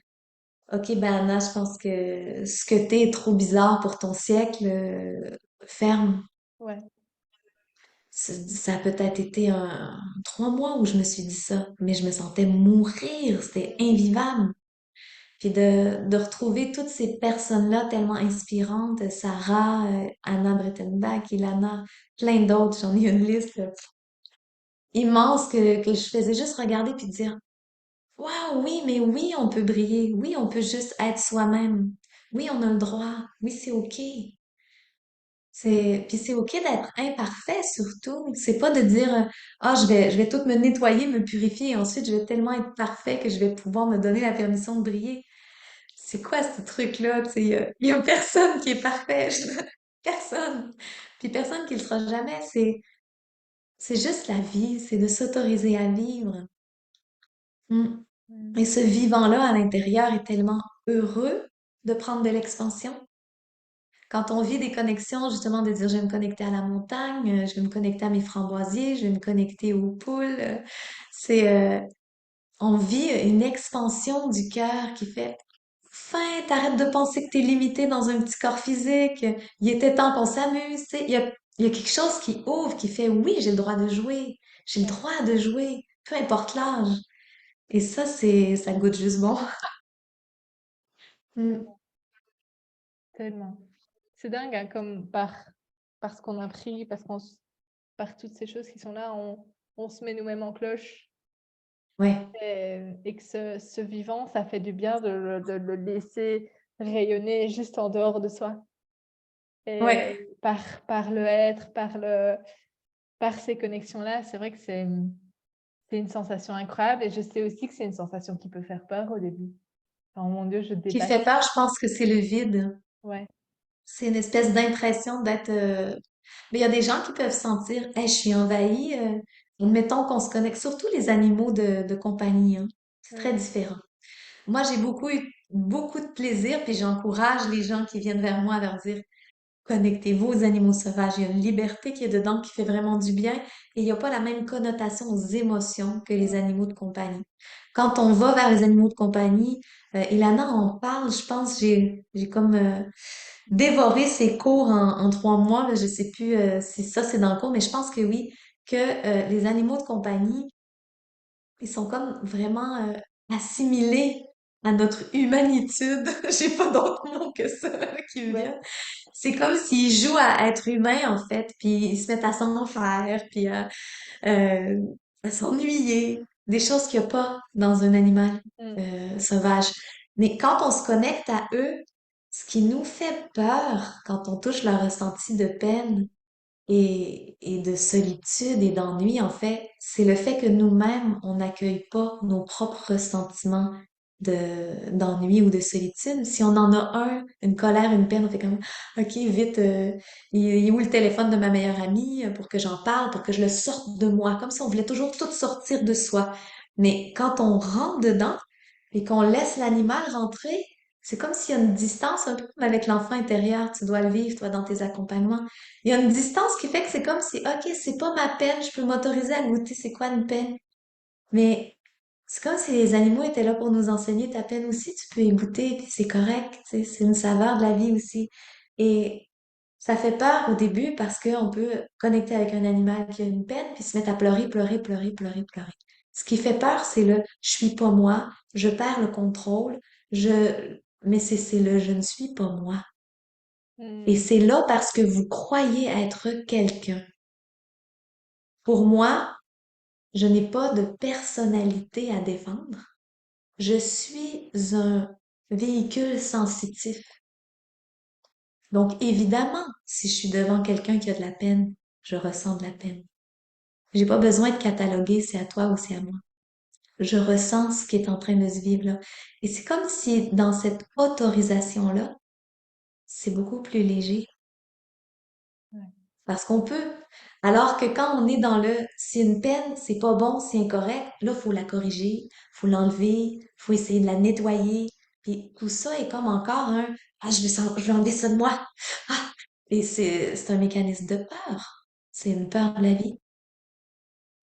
OK, ben Anna, je pense que ce que t'es est trop bizarre pour ton siècle. Ferme. Ouais. Ça a peut-être été 3 mois où je me suis dit ça, mais je me sentais mourir, c'était invivable. Puis de retrouver toutes ces personnes-là tellement inspirantes, Sarah, Anna Brettenbach, Ilana, plein d'autres, j'en ai une liste immense que je faisais juste regarder puis dire, waouh, oui, mais oui, on peut briller, oui, on peut juste être soi-même, oui, on a le droit, oui, c'est OK. Mm. Puis c'est OK d'être imparfait surtout. C'est pas de dire ah je vais tout me nettoyer, me purifier et ensuite je vais tellement être parfait que je vais pouvoir me donner la permission de briller. C'est quoi ce truc-là? Tu sais, il y a personne qui est parfait. Personne. Puis personne qui le sera jamais. C'est juste la vie, c'est de s'autoriser à vivre. Mm. Mm. Et ce vivant-là à l'intérieur est tellement heureux de prendre de l'expansion. Quand on vit des connexions, justement, de dire je vais me connecter à la montagne, je vais me connecter à mes framboisiers, je vais me connecter aux poules, c'est, on vit une expansion du cœur qui fait fin, t'arrêtes de penser que t'es limité dans un petit corps physique, il était temps qu'on s'amuse, tu sais, il y a quelque chose qui ouvre, qui fait oui, j'ai le droit de jouer, j'ai le Ouais. droit de jouer, peu importe l'âge. Et ça, ça goûte juste bon. Mm. Tellement. Tellement. C'est dingue, hein, comme parce qu'on a pris, par toutes ces choses qui sont là, on se met nous-mêmes en cloche. Ouais, Et que ce vivant, ça fait du bien de le laisser rayonner juste en dehors de soi. Et ouais. par le être, par ces connexions-là, c'est vrai que c'est une sensation incroyable. Et je sais aussi que c'est une sensation qui peut faire peur au début. Oh mon Dieu, je Qui dépasse. fait peur, je pense que c'est le vide. Ouais. C'est une espèce d'impression d'être. Mais il y a des gens qui peuvent sentir, hey, je suis envahie. Admettons qu'on se connecte, surtout les animaux de compagnie, hein. C'est très Mm. différent. Moi, j'ai beaucoup eu beaucoup de plaisir, puis j'encourage les gens qui viennent vers moi à leur dire, connectez-vous aux animaux sauvages. Il y a une liberté qui est dedans qui fait vraiment du bien et il n'y a pas la même connotation aux émotions que les animaux de compagnie. Quand on va vers les animaux de compagnie, Ilana en parle, je pense, j'ai comme dévoré ses cours en 3 mois, là, je sais plus si ça c'est dans le cours, mais je pense que oui, que les animaux de compagnie, ils sont comme vraiment assimilés à notre humanitude. J'ai pas d'autre mot que ça qui me Ouais. vient. C'est comme s'ils jouent à être humains, en fait, puis ils se mettent à s'en faire, puis euh, à s'ennuyer. Des choses qu'il n'y a pas dans un animal Mm. sauvage. Mais quand on se connecte à eux, ce qui nous fait peur quand on touche leur ressenti de peine et de solitude et d'ennui, en fait, c'est le fait que nous-mêmes, on n'accueille pas nos propres ressentiments d'ennui ou de solitude. Si on en a un, une colère, une peine, on fait comme, OK, vite, il est où le téléphone de ma meilleure amie pour que j'en parle, pour que je le sorte de moi, comme si on voulait toujours tout sortir de soi. Mais quand on rentre dedans et qu'on laisse l'animal rentrer, c'est comme s'il y a une distance un peu comme avec l'enfant intérieur, tu dois le vivre, toi, dans tes accompagnements. Il y a une distance qui fait que c'est comme si, OK, c'est pas ma peine, je peux m'autoriser à goûter c'est quoi une peine. Mais c'est comme si les animaux étaient là pour nous enseigner ta peine aussi, tu peux y goûter, puis c'est correct, tu sais, c'est une saveur de la vie aussi. Et ça fait peur au début parce qu'on peut connecter avec un animal qui a une peine, puis se mettre à pleurer, pleurer, pleurer, pleurer, pleurer. Ce qui fait peur, c'est le je suis pas moi, je perds le contrôle, mais c'est le je ne suis pas moi. Et Mm. c'est là parce que vous croyez être quelqu'un. Pour moi, je n'ai pas de personnalité à défendre. Je suis un véhicule sensitif. Donc, évidemment, si je suis devant quelqu'un qui a de la peine, je ressens de la peine. J'ai pas besoin de cataloguer c'est à toi ou c'est à moi. Je ressens ce qui est en train de se vivre là. Et c'est comme si dans cette autorisation-là, c'est beaucoup plus léger. Ouais. Parce qu'on peut. Alors que quand on est dans le c'est une peine, c'est pas bon, c'est incorrect, là, faut la corriger, faut l'enlever, faut essayer de la nettoyer. Puis tout ça est comme encore un ah, je vais enlever ça de moi. Ah! Et c'est un mécanisme de peur. C'est une peur de la vie.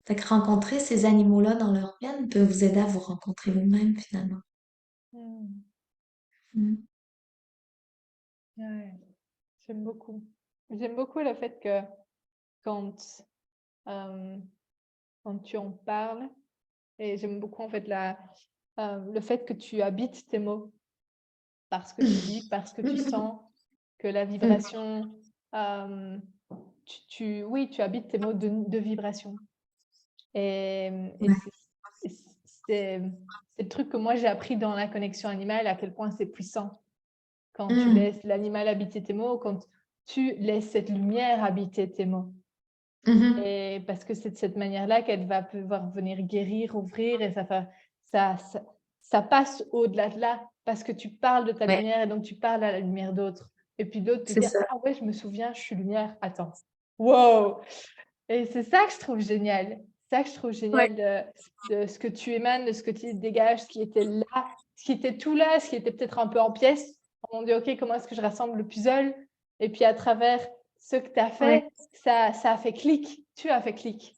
Fait que rencontrer ces animaux-là dans leur peine peut vous aider à vous rencontrer vous-même finalement. Mm. Mm. Ouais. J'aime beaucoup. J'aime beaucoup le fait que quand, euh, quand tu en parles, et j'aime beaucoup en fait le fait que tu habites tes mots parce que tu dis, parce que tu sens que la Mm. vibration, euh, oui, tu habites tes mots de vibration. Et Ouais. c'est le truc que moi j'ai appris dans la connexion animale, à quel point c'est puissant quand tu Mm. laisses l'animal habiter tes mots, quand tu laisses cette lumière habiter tes mots. Mhm. Et parce que c'est de cette manière-là qu'elle va pouvoir venir guérir, ouvrir, et ça, ça, ça passe au-delà de là, parce que tu parles de ta Ouais, lumière et donc tu parles à la lumière d'autres. Et puis d'autres te c'est dire, ça. ah ouais, je me souviens, je suis lumière, attends. Wow! Et c'est ça que je trouve génial. C'est ça que je trouve Ouais. génial de ce que tu émanes, de ce que tu dégages, ce qui était là, ce qui était tout là, ce qui était peut-être un peu en pièces. On dit, OK, comment est-ce que je rassemble le puzzle? Et puis à travers ce que tu as Ouais. fait, ça a fait clic. Tu as fait clic.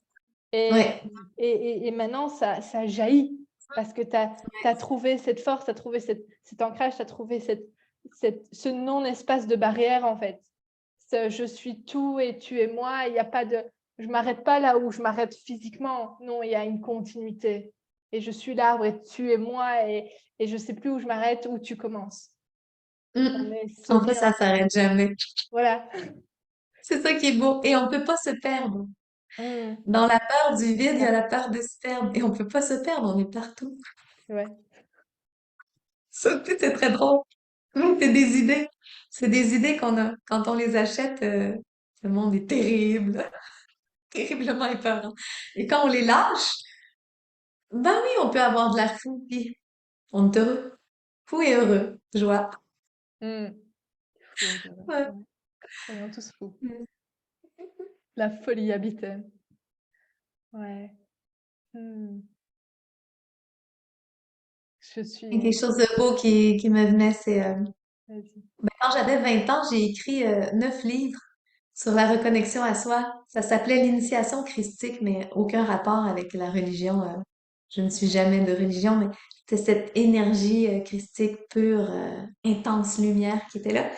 Et, Ouais. et maintenant, ça jaillit parce que tu as trouvé cette force, tu as trouvé cet ancrage, tu as trouvé ce non-espace de barrière, en fait. Je suis tout et tu es moi. Il n'y a pas de. Je m'arrête pas là où je m'arrête physiquement. Non, il y a une continuité. Et je suis l'arbre et tu es moi et je sais plus où je m'arrête, où tu commences. On Mm. est En fait, soudés ça ensemble. s'arrête jamais. Voilà. C'est ça qui est beau. Et on peut pas se perdre. Mm. Dans la peur du vide, il y a la peur de se perdre. Et on peut pas se perdre, on est partout. Ouais. Ça, tu sais, c'est très drôle. C'est des idées. C'est des idées qu'on a. Quand on les achète, le monde est terrible, terriblement épeurant. Et quand on les lâche, ben oui, on peut avoir de la fou, puis on est heureux. Fou et heureux. Joie. Mm. Fou et heureux. Ouais. Ouais. Soyons tous fous. Mm. La folie habite. Ouais. Mm. Je Il y a suis. quelque chose de beau qui me venait, c'est Vas-y. ben, quand j'avais 20 ans, j'ai écrit 9 livres sur la reconnexion à soi. Ça s'appelait l'initiation christique, mais aucun rapport avec la religion. Je ne suis jamais de religion, mais c'était cette énergie christique pure, intense lumière qui était là.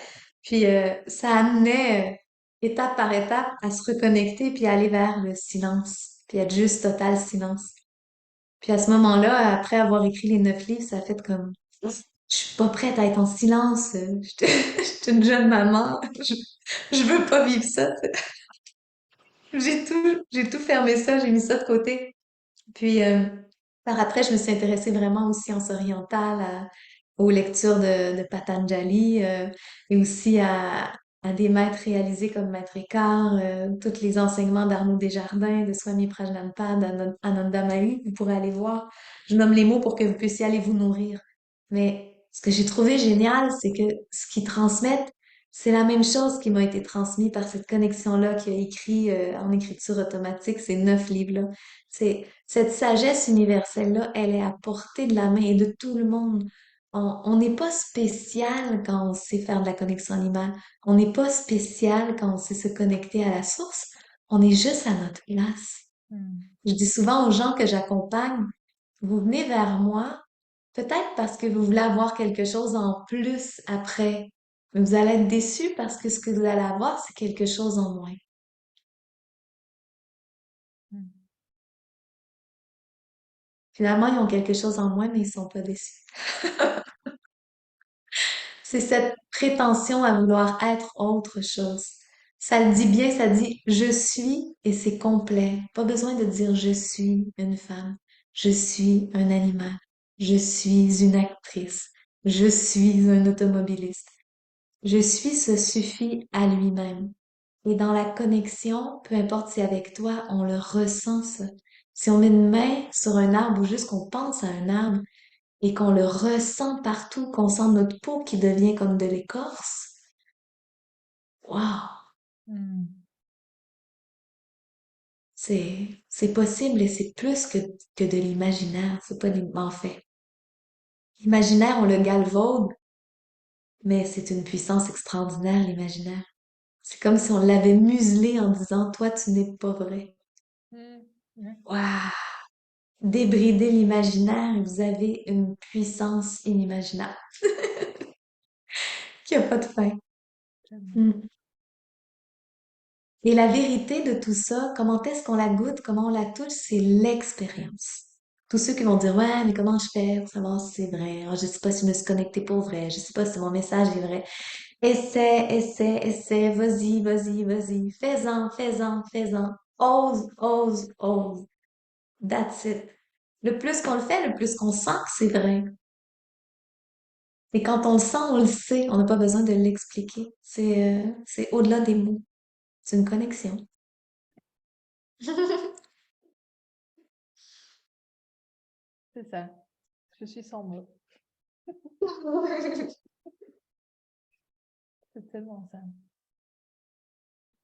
Puis ça amenait étape par étape à se reconnecter puis aller vers le silence, puis être juste total silence. Puis à ce moment-là, après avoir écrit les 9 livres, ça a fait comme je suis pas prête à être en silence. Je suis une jeune maman. Je veux pas vivre ça. J'ai tout fermé ça, j'ai mis ça de côté. Puis, par après, je me suis intéressée vraiment aux sciences orientales, aux lectures de Patanjali, et aussi à des maîtres réalisés comme Maître Eckhart, tous les enseignements d'Arnaud Desjardins, de Swami Prajnanpad, Ananda Mahi, vous pourrez aller voir. Je nomme les mots pour que vous puissiez aller vous nourrir. Mais ce que j'ai trouvé génial, c'est que ce qu'ils transmettent, c'est la même chose qui m'a été transmise par cette connexion-là qui a écrit en écriture automatique ces 9 livres-là. C'est cette sagesse universelle-là, elle est à portée de la main et de tout le monde. On n'est pas spécial quand on sait faire de la connexion animale. On n'est pas spécial quand on sait se connecter à la source. On est juste à notre place. Mm. Je dis souvent aux gens que j'accompagne, vous venez vers moi, peut-être parce que vous voulez avoir quelque chose en plus après. Mais vous allez être déçus parce que ce que vous allez avoir, c'est quelque chose en moins. Mm. Finalement, ils ont quelque chose en moins, mais ils sont pas déçus. C'est cette prétention à vouloir être autre chose. Ça le dit bien, ça dit je suis et c'est complet. Pas besoin de dire je suis une femme, je suis un animal, je suis une actrice, je suis un automobiliste. Je suis se suffit à lui-même. Et dans la connexion, peu importe si avec toi, on le ressent ça. Si on met une main sur un arbre ou juste qu'on pense à un arbre et qu'on le ressent partout, qu'on sent notre peau qui devient comme de l'écorce, waouh, Mm. c'est possible et c'est plus que de l'imaginaire. C'est pas en fait. L'imaginaire, on le galvaude, mais c'est une puissance extraordinaire, l'imaginaire. C'est comme si on l'avait muselé en disant, toi, tu n'es pas vrai. Mm. Ouais, Waouh! Débridez l'imaginaire et vous avez une puissance inimaginable qui a pas de fin. tellement. Mm. Et la vérité de tout ça, comment est-ce qu'on la goûte, comment on la touche, c'est l'expérience. Tous ceux qui vont dire, ouais, mais comment je fais pour savoir si c'est vrai? Ah, je sais pas si je me suis connectée pour vrai. Je sais pas si mon message est vrai. Essaie, essaie, essaie. Vas-y, vas-y, vas-y. Fais-en, fais-en, fais-en. Ose, ose, ose. That's it. Le plus qu'on le fait, le plus qu'on sent que c'est vrai. Et quand on le sent, on le sait. On n'a pas besoin de l'expliquer. C'est au-delà des mots. C'est une connexion. C'est ça. Je suis sans mots. C'est tellement ça.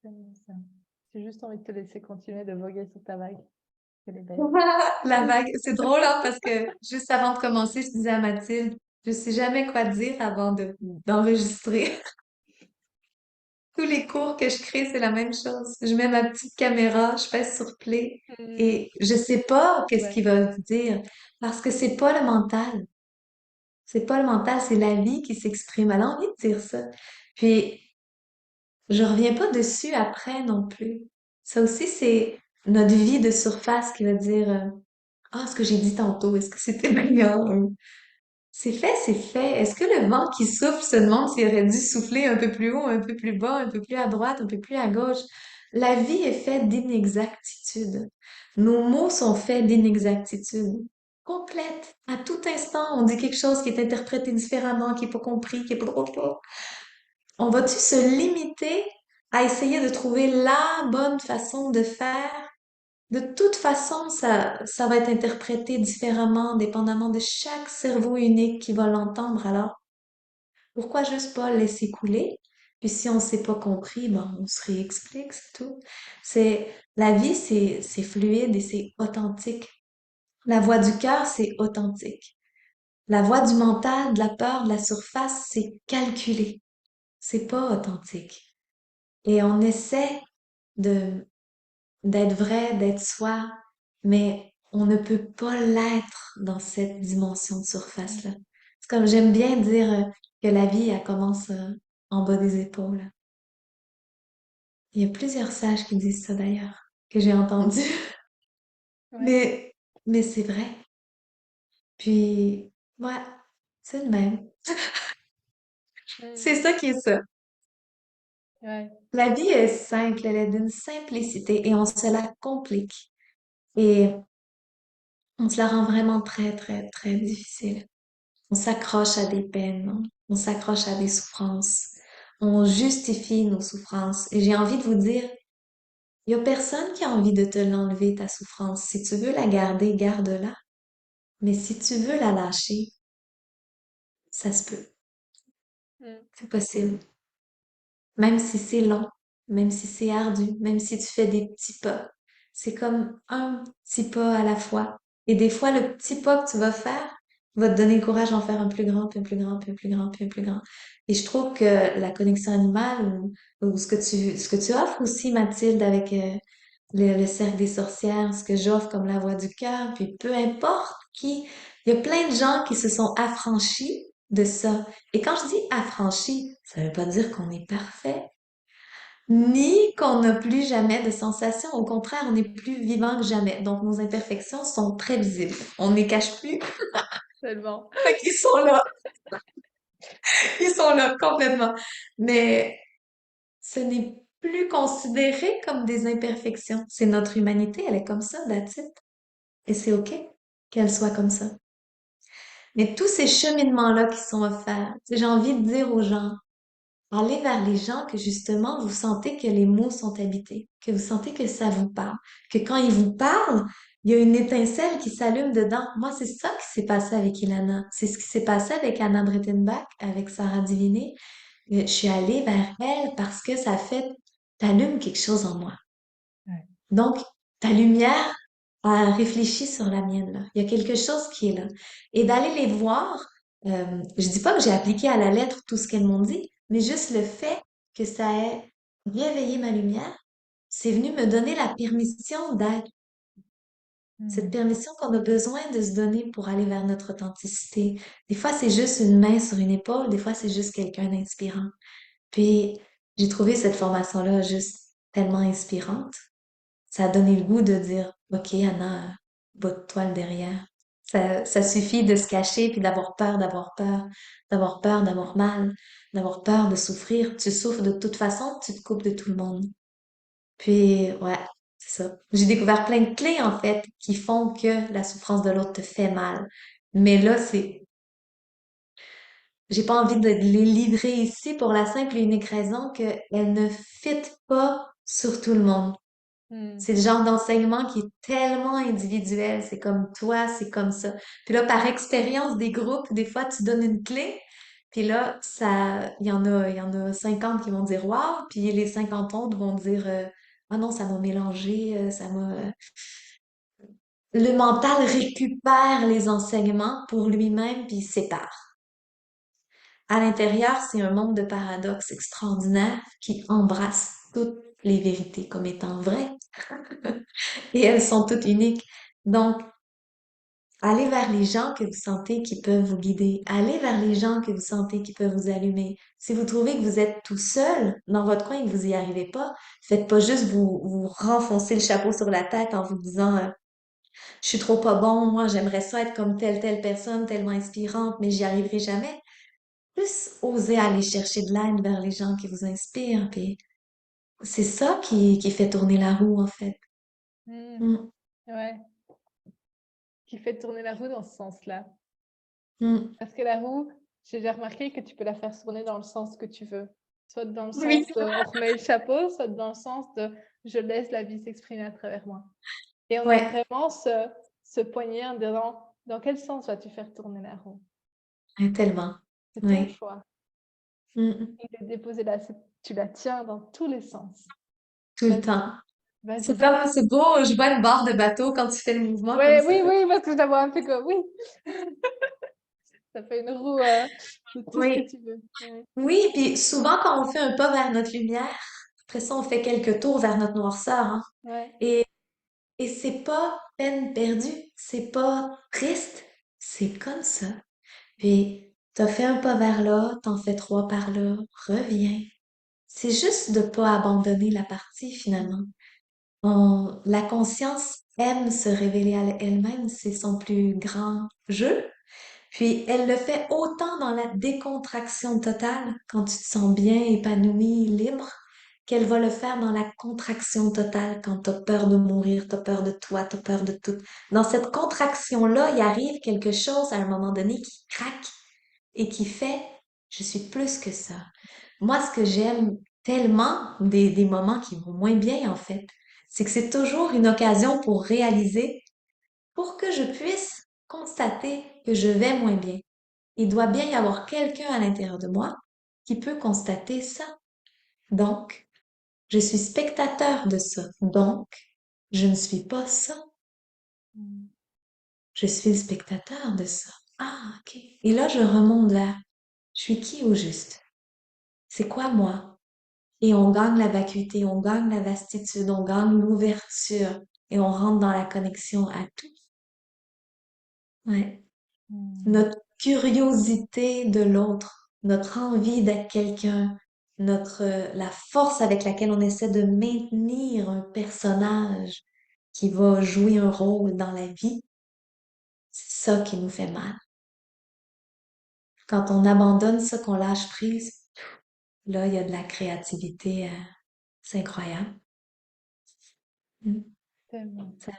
Tellement ça. J'ai juste envie de te laisser continuer de voguer sur ta vague. Elle est belle. La vague. C'est drôle, hein, parce que juste avant de commencer, je disais à Mathilde, je sais jamais quoi dire avant d'enregistrer. Tous les cours que je crée, c'est la même chose. Je mets ma petite caméra, je pèse sur play Mm. et je sais pas qu'est-ce Ouais. qu'il va dire parce que c'est pas le mental. C'est pas le mental, c'est la vie qui s'exprime. Elle a envie de dire ça. Puis, je reviens pas dessus après non plus. Ça aussi, c'est notre vie de surface qui va dire, ah, ce que j'ai dit tantôt, est-ce que c'était meilleur? C'est fait, c'est fait. Est-ce que le vent qui souffle se demande s'il aurait dû souffler un peu plus haut, un peu plus bas, un peu plus à droite, un peu plus à gauche? La vie est faite d'inexactitudes. Nos mots sont faits d'inexactitudes complètes. À tout instant, on dit quelque chose qui est interprété différemment, qui est pas compris, qui est pas. On va-tu se limiter à essayer de trouver la bonne façon de faire? De toute façon, ça va être interprété différemment, dépendamment de chaque cerveau unique qui va l'entendre. Alors, pourquoi juste pas laisser couler? Puis si on s'est pas compris, ben, on se réexplique, c'est tout. La vie, c'est fluide et c'est authentique. La voix du cœur, c'est authentique. La voix du mental, de la peur, de la surface, c'est calculé. C'est pas authentique. Et on essaie de d'être vrai, d'être soi, mais on ne peut pas l'être dans cette dimension de Mm. surface-là. C'est comme j'aime bien dire que la vie, elle commence en bas des épaules. Il y a plusieurs sages qui disent ça d'ailleurs, que j'ai entendu. Ouais. Mais, mais c'est vrai. Puis, ouais, c'est le même. Mm. C'est ça qui est ça. Ouais. La vie est simple, elle est d'une simplicité et on se la complique. Et on se la rend vraiment très, très, très difficile. On s'accroche à des peines, on s'accroche à des souffrances, on justifie nos souffrances. Et j'ai envie de vous dire, il y a personne qui a envie de te l'enlever, ta souffrance. Si tu veux la garder, garde-la. Mais si tu veux la lâcher, ça se peut. Mm. C'est possible. Même si c'est long, même si c'est ardu, même si tu fais des petits pas. C'est comme un petit pas à la fois. Et des fois, le petit pas que tu vas faire va te donner le courage d'en faire un plus grand, puis un plus grand, puis un plus grand, puis un plus grand. Et je trouve que la connexion animale ou ce que tu offres aussi, Mathilde, avec le cercle des sorcières, ce que j'offre comme la voix du cœur, puis peu importe qui, il y a plein de gens qui se sont affranchis de ça. Et quand je dis affranchis, ça veut pas dire qu'on est parfait, ni qu'on n'a plus jamais de sensations. Au contraire, on est plus vivant que jamais. Donc, nos imperfections sont très visibles. On ne les cache plus. Tellement. Fait qu'ils sont là. Ils sont là complètement. Mais ce n'est plus considéré comme des imperfections. C'est notre humanité, elle est comme ça, that's it. Et c'est OK qu'elle soit comme ça. Mais tous ces cheminements-là qui sont offerts, tu sais, j'ai envie de dire aux gens, allez vers les gens que justement vous sentez que les mots sont habités, que vous sentez que ça vous parle, que quand ils vous parlent, il y a une étincelle qui s'allume dedans. Moi, c'est ça qui s'est passé avec Ilana. C'est ce qui s'est passé avec Anna Brettenbach, avec Sarah Diviné. Je suis allée vers elle parce que ça fait, t'allumes quelque chose en moi. Ouais. Donc, ta lumière a réfléchi sur la mienne, là. Il y a quelque chose qui est là. Et d'aller les voir, je dis pas que j'ai appliqué à la lettre tout ce qu'elles m'ont dit, mais juste le fait que ça ait réveillé ma lumière, c'est venu me donner la permission d'être. Cette Mm. permission qu'on a besoin de se donner pour aller vers notre authenticité. Des fois, c'est juste une main sur une épaule, des fois, c'est juste quelqu'un d'inspirant. Puis, j'ai trouvé cette formation-là juste tellement inspirante. Ça a donné le goût de dire, OK, Anna, botte-toi le derrière. Ça suffit de se cacher puis d'avoir peur, d'avoir peur, d'avoir peur, d'avoir mal, d'avoir peur de souffrir. Tu souffres de toute façon, tu te coupes de tout le monde. Puis, ouais, c'est ça. J'ai découvert plein de clés, en fait, qui font que la souffrance de l'autre te fait mal. Mais là, j'ai pas envie de les livrer ici pour la simple et unique raison qu'elles ne fit pas sur tout le monde. Mm. C'est le genre d'enseignement qui est tellement individuel. C'est comme toi, c'est comme ça. Puis là, par expérience des groupes, des fois, tu donnes une clé. Puis là, il y en a 50 qui vont dire wow, puis les 50 autres vont dire ah non, ça m'a mélangé, ça m'a. Le mental récupère les enseignements pour lui-même puis il sépare. À l'intérieur, c'est un monde de paradoxes extraordinaires qui embrasse toutes les vérités comme étant vraies. Et elles sont toutes uniques. Donc, allez vers les gens que vous sentez qui peuvent vous guider. Allez vers les gens que vous sentez qui peuvent vous allumer. Si vous trouvez que vous êtes tout seul dans votre coin et que vous y arrivez pas, faites pas juste vous renfoncer le chapeau sur la tête en vous disant je suis trop pas bon, moi j'aimerais ça être comme telle personne tellement inspirante, mais j'y arriverai jamais. Plus oser aller chercher de l'aide vers les gens qui vous inspirent, puis c'est ça qui fait tourner la roue en fait. Mm. Mm, Ouais, qui fait tourner la roue dans ce sens-là. mm. Parce que la roue, j'ai déjà remarqué que tu peux la faire tourner dans le sens que tu veux. Soit dans le Oui. sens de on remet le chapeau, soit dans le sens de je laisse la vie s'exprimer à travers moi. Et on a Ouais, vraiment ce poignet en disant dans quel sens vas-tu faire tourner la roue? ouais, tellement. C'est ton Oui. choix. Mm, mm. Il est déposé là, tu la tiens dans tous les sens. Tout le Vas-y, temps. C'est vas-y. comme, c'est beau, je vois une barre de bateau quand tu fais le mouvement comme Ouais, ça. oui, oui, parce que je la vois un peu comme oui. Ça fait une roue de tout ce que Oui. tu veux. Ouais. Oui, puis souvent quand on fait un pas vers notre lumière, après ça, on fait quelques tours vers notre noirceur, hein. Ouais. Et, et c'est pas peine perdue, c'est pas triste, c'est comme ça. Puis, t'as fait un pas vers là, t'en fais trois par là, reviens. C'est juste de pas abandonner la partie finalement. La conscience aime se révéler à elle-même, c'est son plus grand jeu. Puis elle le fait autant dans la décontraction totale, quand tu te sens bien, épanoui, libre, qu'elle va le faire dans la contraction totale, quand tu as peur de mourir, tu as peur de toi, tu as peur de tout. Dans cette contraction-là, il arrive quelque chose à un moment donné qui craque et qui fait, je suis plus que ça. Moi, ce que j'aime tellement des moments qui vont moins bien, en fait, c'est que c'est toujours une occasion pour réaliser, pour que je puisse constater que je vais moins bien. Il doit bien y avoir quelqu'un à l'intérieur de moi qui peut constater ça. Donc, je suis spectateur de ça. Donc, je ne suis pas ça. Mm. Je suis le spectateur de ça. Ah, ok. Et là, je remonte vers, je suis qui au juste? C'est quoi moi? Et on gagne la vacuité, on gagne la vastitude, on gagne l'ouverture et on rentre dans la connexion à tout. Ouais. Mm. Notre curiosité de l'autre, notre envie d'être quelqu'un, la force avec laquelle on essaie de maintenir un personnage qui va jouer un rôle dans la vie, c'est ça qui nous fait mal. Quand on abandonne ça, qu'on lâche prise, là, il y a de la créativité, c'est incroyable. Mm. Tellement, Ça-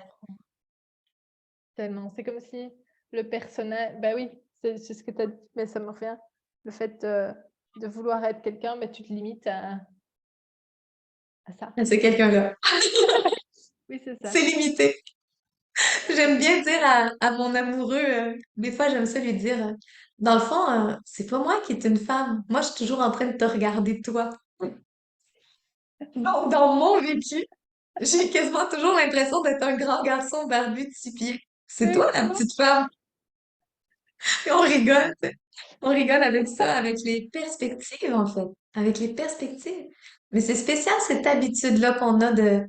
tellement. C'est comme si le personnage, bah oui, c'est ce que tu as dit, mais ça me revient. Le fait de vouloir être quelqu'un, mais tu te limites à ça. C'est quelqu'un-là. Oui, c'est ça. C'est limité. J'aime bien dire à mon amoureux, des fois j'aime ça lui dire, dans le fond, c'est pas moi qui est une femme. Moi, je suis toujours en train de te regarder toi. Dans mon vécu, j'ai quasiment toujours l'impression d'être un grand garçon barbu de 6 pieds. C'est toi la Exactement. petite femme. Et on rigole, tu sais. On rigole avec ça, avec les perspectives, en fait. Avec les perspectives. Mais c'est spécial, cette habitude-là qu'on a de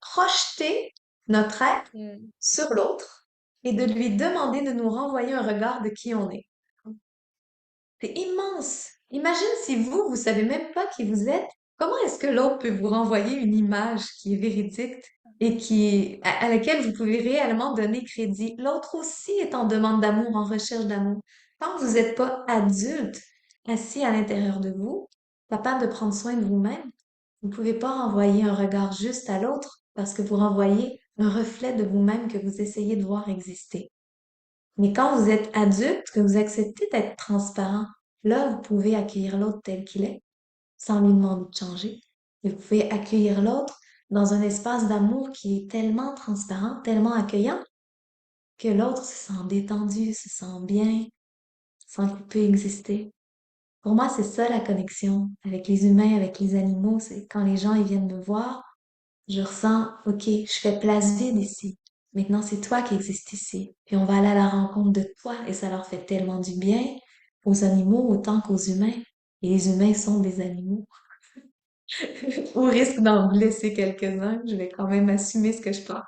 projeter notre être Mm. sur l'autre et de lui demander de nous renvoyer un regard de qui on est. C'est immense. Imagine si vous, vous savez même pas qui vous êtes. Comment est-ce que l'autre peut vous renvoyer une image qui est véridique et à laquelle vous pouvez réellement donner crédit? L'autre aussi est en demande d'amour, en recherche d'amour. Tant que vous n'êtes pas adulte, assis à l'intérieur de vous, capable de prendre soin de vous-même, vous ne pouvez pas renvoyer un regard juste à l'autre parce que vous renvoyez un reflet de vous-même que vous essayez de voir exister. Mais quand vous êtes adulte, que vous acceptez d'être transparent, là, vous pouvez accueillir l'autre tel qu'il est, sans lui demander de changer. Et vous pouvez accueillir l'autre dans un espace d'amour qui est tellement transparent, tellement accueillant, que l'autre se sent détendu, se sent bien, sent qu'il peut exister. Pour moi, c'est ça la connexion avec les humains, avec les animaux. C'est quand les gens ils viennent me voir, je ressens, OK, je fais place vide ici. Maintenant, c'est toi qui existes ici. Puis on va aller à la rencontre de toi et ça leur fait tellement du bien aux animaux autant qu'aux humains. Et les humains sont des animaux. Au risque d'en blesser quelques-uns, je vais quand même assumer ce que je pense.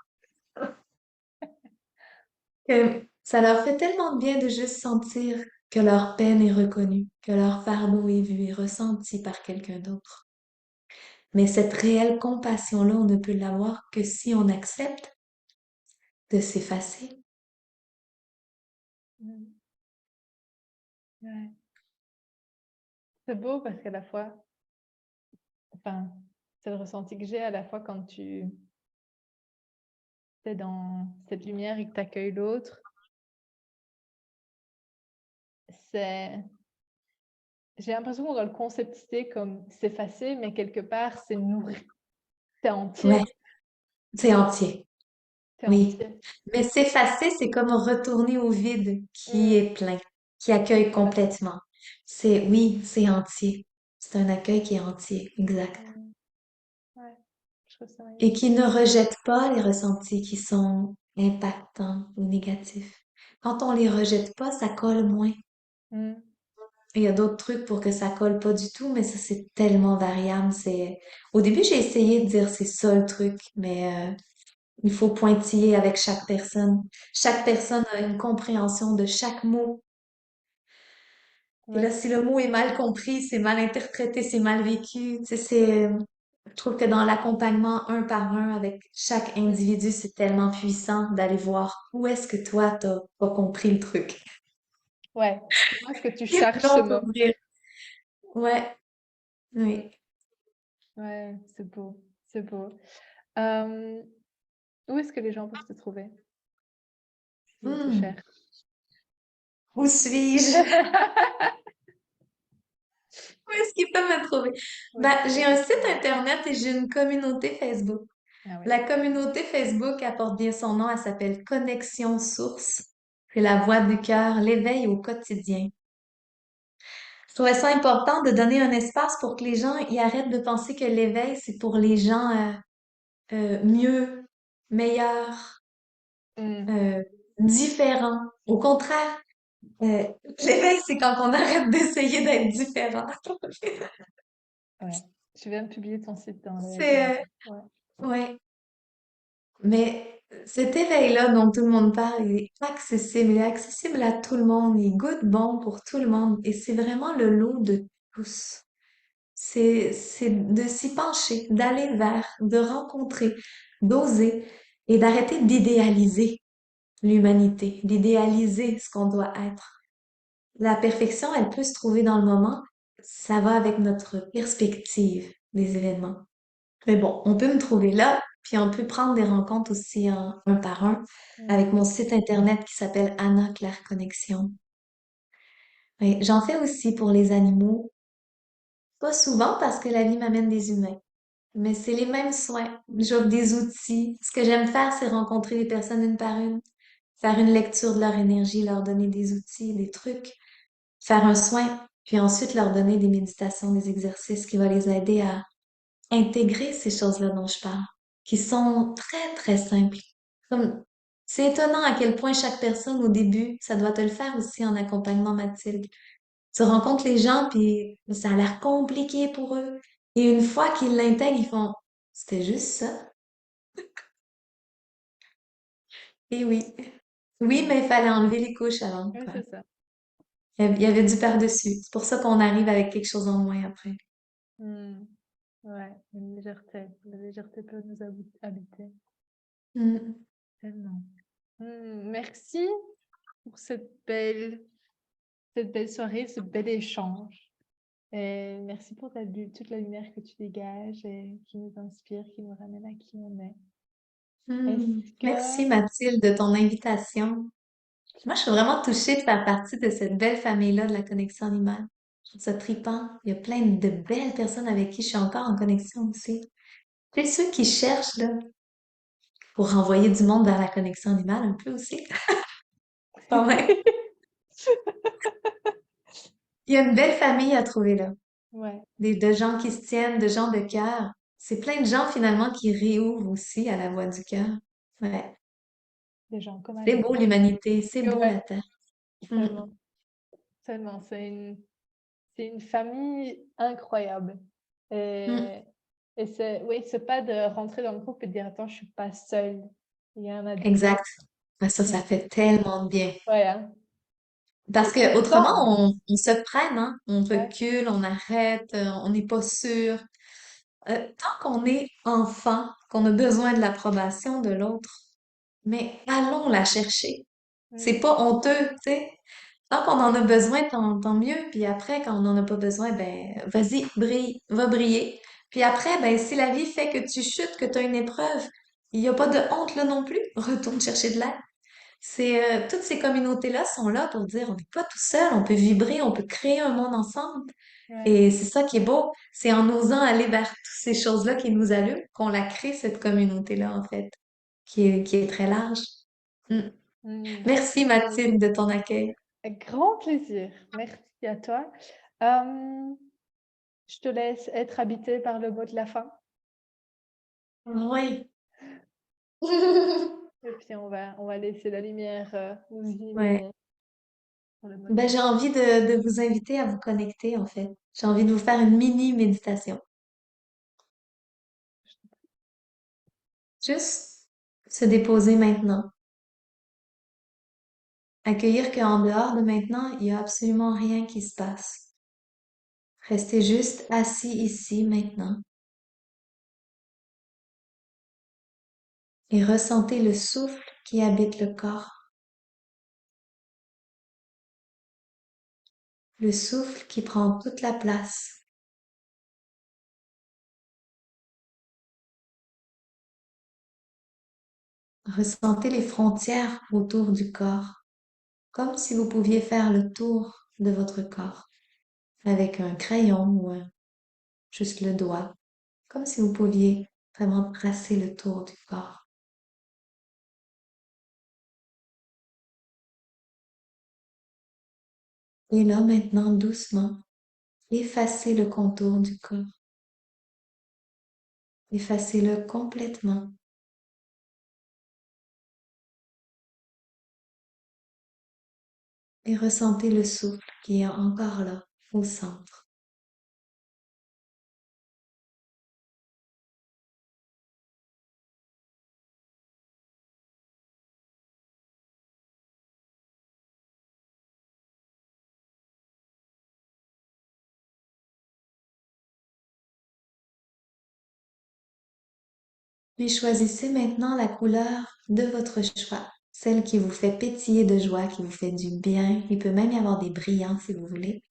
Que ça leur fait tellement de bien de juste sentir que leur peine est reconnue, que leur fardeau est vu et ressenti par quelqu'un d'autre. Mais cette réelle compassion-là, on ne peut l'avoir que si on accepte de s'effacer. Mm. Ouais. C'est beau parce qu'à la fois, enfin, c'est le ressenti que j'ai à la fois quand tu es dans cette lumière et que tu accueilles l'autre. C'est, j'ai l'impression qu'on doit le concepter comme s'effacer, mais quelque part, c'est nourri. T'es Ouais, entier. c'est entier. T'es Oui. entier. Mais s'effacer, c'est comme retourner au vide qui Mm. est plein, qui accueille Voilà. complètement. C'est, oui, c'est entier. C'est un accueil qui est entier, exact. Mm. Ouais, je trouve ça Et magnifique. qui ne rejette pas les ressentis qui sont impactants ou négatifs. Quand on les rejette pas, ça colle moins. Mm. Il y a d'autres trucs pour que ça colle pas du tout, mais ça, c'est tellement variable. Au début, j'ai essayé de dire c'est ça le truc, mais il faut pointiller avec chaque personne. Chaque personne a une compréhension de chaque mot. Et là, Ouais. si le mot est mal compris, c'est mal interprété, c'est mal vécu. Tu sais, je trouve que dans l'accompagnement un par un avec chaque Mm. individu, c'est tellement puissant d'aller voir où est-ce que toi, t'as pas compris le truc. Ouais. Où est-ce que tu Et charges là, ce on peut mot? ouvrir. Ouais, oui. Ouais, c'est beau. C'est beau. Euh, Où est-ce que les gens peuvent te trouver s'ils te Hmm. cherchent? Où suis-je? Où est-ce qu'ils peuvent me trouver? Où Ben, est-ce qu'ils j'ai peuvent un te site trouver? internet et j'ai une communauté Facebook. Ah oui. La communauté Facebook apporte bien son nom, elle s'appelle Connexion Source. C'est la voix du cœur, l'éveil au quotidien. Je trouvais ça important de donner un espace pour que les gens y arrêtent de penser que l'éveil, c'est pour les gens mieux, meilleurs, Mm. euh, différents. Au contraire, euh, l'éveil, c'est quand on arrête d'essayer d'être différent. Ouais. Je viens de publier ton site dans les C'est, commentaires. Ouais. ouais. Mais cet éveil-là dont tout le monde parle, il est accessible à tout le monde, il goûte bon pour tout le monde et c'est vraiment le lot de tous. C'est de s'y pencher, d'aller vers, de rencontrer, d'oser et d'arrêter d'idéaliser l'humanité, d'idéaliser ce qu'on doit être. la perfection, elle peut se trouver dans le moment. Ça va avec notre perspective des événements. Mais bon, on peut me trouver là, puis on peut prendre des rencontres aussi un par un avec Mm. mon site internet qui s'appelle Anna Claire Connexion. Oui, j'en fais aussi pour les animaux, pas souvent parce que la vie m'amène des humains, mais c'est les mêmes soins. J'offre des outils. Ce que j'aime faire, c'est rencontrer les personnes une par une, faire une lecture de leur énergie, leur donner des outils, des trucs, faire un soin, puis ensuite leur donner des méditations, des exercices qui vont les aider à intégrer ces choses-là dont je parle, qui sont très, très simples. Comme, c'est étonnant à quel point chaque personne, au début, ça doit te le faire aussi en accompagnement, Mathilde. Tu rencontres les gens, puis ça a l'air compliqué pour eux. Et une fois qu'ils l'intègrent, ils font, c'était juste ça. Et oui. Oui, Mm. mais il fallait enlever les couches avant, Oui, quoi. c'est ça. Il y avait du par-dessus. C'est pour ça qu'on arrive avec quelque chose en moins après. Mm. Ouais, une légèreté. La légèreté peut nous habiter Mm. tellement. Merci pour cette belle soirée, ce bel échange. Et merci pour toute la lumière que tu dégages et qui nous inspire, qui nous ramène à qui on est. Mm. Est-ce Merci, que... Mathilde, de ton invitation. Moi, je suis vraiment touchée de faire partie de cette belle famille-là de la connexion animale. Je trouve ça trippant. Il y a plein de belles personnes avec qui je suis encore en connexion aussi. C'est ceux qui cherchent, là, pour renvoyer du monde vers la connexion animale un peu aussi. Quand même. Il y a une belle famille à trouver là. Ouais, De gens qui se tiennent, de gens de cœur. C'est plein de gens finalement qui réouvrent aussi à la voix du cœur. Ouais. des gens comme C'est Anna. beau l'humanité, c'est beau Ouais, la Terre. Mm. tellement, tellement. C'est une famille incroyable. Mm. Et, et c'est, oui, c'est pas de rentrer dans le groupe et de dire, attends, je suis pas seule. Il y en a d'autres. Exact. Ouais, ça Mm. fait tellement de bien. Ouais, hein. Parce Et tout que le autrement, temps. on se freine, hein? On Ouais, recule, on arrête, on n'est pas sûr. Tant qu'on est enfant, qu'on a besoin de l'approbation de l'autre, mais allons la chercher. C'est mm, pas honteux, tu sais. Tant qu'on en a besoin, tant mieux. Puis après, quand on n'en a pas besoin, ben, vas-y, brille, va briller. Puis après, ben, si la vie fait que tu chutes, que tu as une épreuve, il n'y a pas de honte là non plus. Retourne chercher de l'aide. Toutes ces communautés-là sont là pour dire on n'est pas tout seul, on peut vibrer, on peut créer un monde ensemble. ouais. Et c'est ça qui est beau. C'est en osant aller vers toutes ces choses-là qui nous allument qu'on la crée, cette communauté-là, en fait, qui est très large. Mm. Mm. Merci, Mathilde, de ton accueil. Avec grand plaisir. Merci à toi. Euh, je te laisse être habité par le mot de la fin. Oui. Et puis on va laisser la lumière nous Ouais. illuminer pour le mot de Ben, la j'ai envie de vous inviter à vous connecter, en fait. J'ai envie de vous faire une mini méditation. Juste se déposer maintenant. Accueillir qu'en dehors de maintenant, il y a absolument rien qui se passe. Restez juste assis ici maintenant et ressentez le souffle qui habite le corps. Le souffle qui prend toute la place. Ressentez les frontières autour du corps, comme si vous pouviez faire le tour de votre corps avec un crayon ou juste le doigt, comme si vous pouviez vraiment tracer le tour du corps. Et là, maintenant, doucement, effacez le contour du corps. Effacez-le complètement. Et ressentez le souffle qui est encore là, au centre. Puis choisissez maintenant la couleur de votre choix. celle qui vous fait pétiller de joie, qui vous fait du bien. Il peut même y avoir des brillants si vous voulez.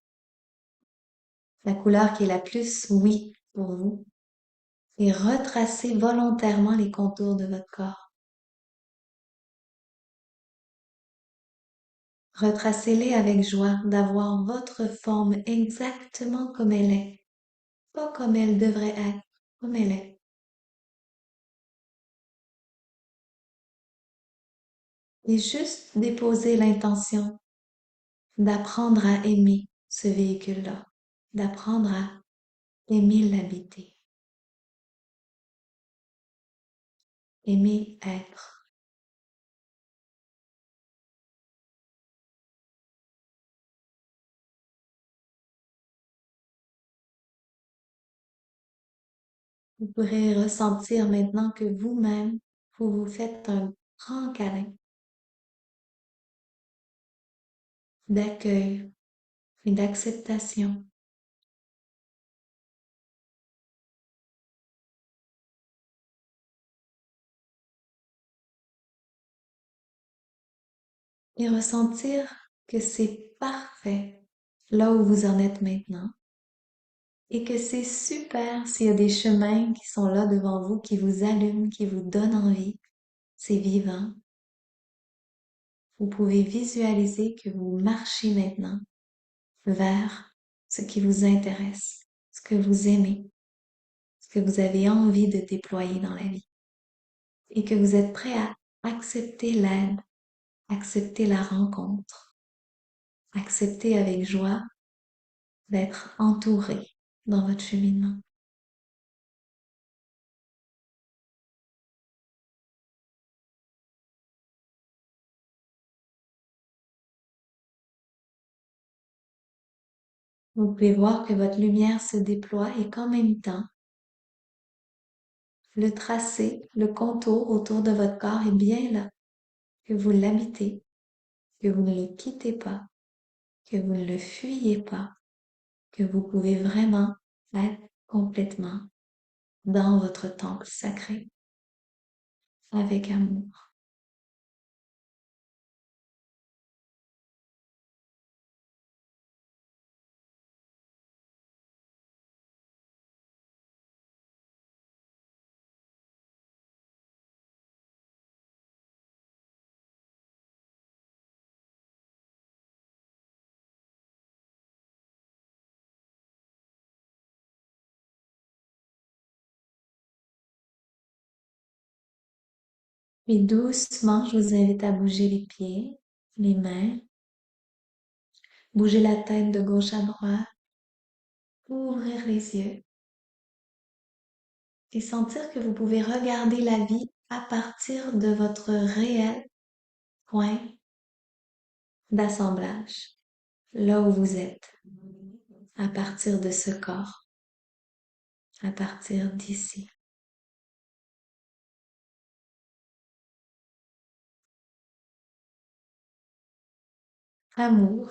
La couleur qui est la plus oui pour vous. Et retracez volontairement les contours de votre corps. Retracez-les avec joie d'avoir votre forme exactement comme elle est, pas comme elle devrait être, comme elle est. Et juste déposer l'intention d'apprendre à aimer ce véhicule-là, d'apprendre à aimer l'habiter, aimer être. Vous pourrez ressentir maintenant que vous-même, vous vous faites un grand câlin d'accueil et d'acceptation. Et ressentir que c'est parfait là où vous en êtes maintenant et que c'est super s'il y a des chemins qui sont là devant vous, qui vous allument, qui vous donnent envie. C'est vivant. Vous pouvez visualiser que vous marchez maintenant vers ce qui vous intéresse, ce que vous aimez, ce que vous avez envie de déployer dans la vie et que vous êtes prêt à accepter l'aide, accepter la rencontre, accepter avec joie d'être entouré dans votre cheminement. Vous pouvez voir que votre lumière se déploie et qu'en même temps, le tracé, le contour autour de votre corps est bien là, que vous l'habitez, que vous ne le quittez pas, que vous ne le fuyez pas, que vous pouvez vraiment être complètement dans votre temple sacré, avec amour. Puis doucement, je vous invite à bouger les pieds, les mains, bouger la tête de gauche à droite, ouvrir les yeux et sentir que vous pouvez regarder la vie à partir de votre réel point d'assemblage, là où vous êtes, à partir de ce corps, à partir d'ici. Amour,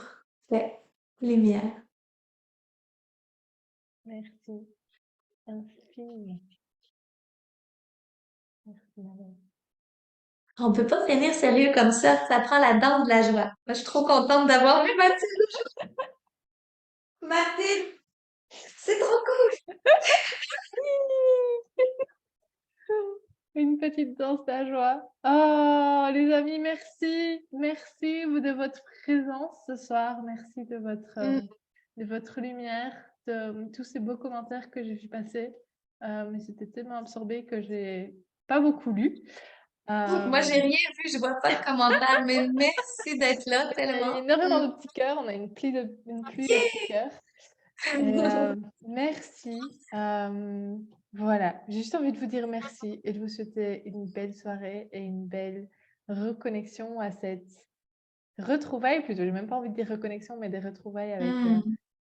paix, lumière. Merci infiniment. Merci, madame. On peut pas finir sérieux comme ça prend la dent de la joie. Moi, je suis trop contente d'avoir vu Mathilde. Mathilde, c'est trop cool. Une petite danse de la joie. Oh, les amis, merci. Merci de votre présence ce soir. Merci de votre lumière, de tous ces beaux commentaires que j'ai vu passer. Mais c'était tellement absorbé que j'ai pas beaucoup lu. Moi, j'ai rien vu, je vois pas de commentaires, mais merci d'être là Il y a tellement. énormément de petits cœurs. On a une pluie de petits cœurs. Et, merci. Voilà, j'ai juste envie de vous dire merci et de vous souhaiter une belle soirée et une belle reconnexion à cette retrouvaille plutôt. J'ai même pas envie de dire reconnexion, mais des retrouvailles avec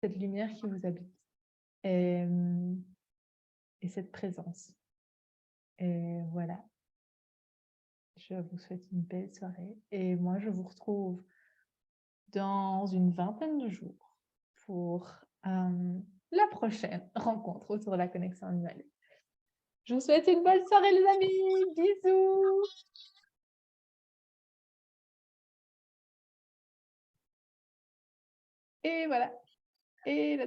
cette lumière qui vous habite et, et cette présence. Et voilà, je vous souhaite une belle soirée et moi je vous retrouve dans une vingtaine de jours pour la prochaine rencontre autour de la connexion animale. Je vous souhaite une bonne soirée les amis. Bisous. et voilà. Et la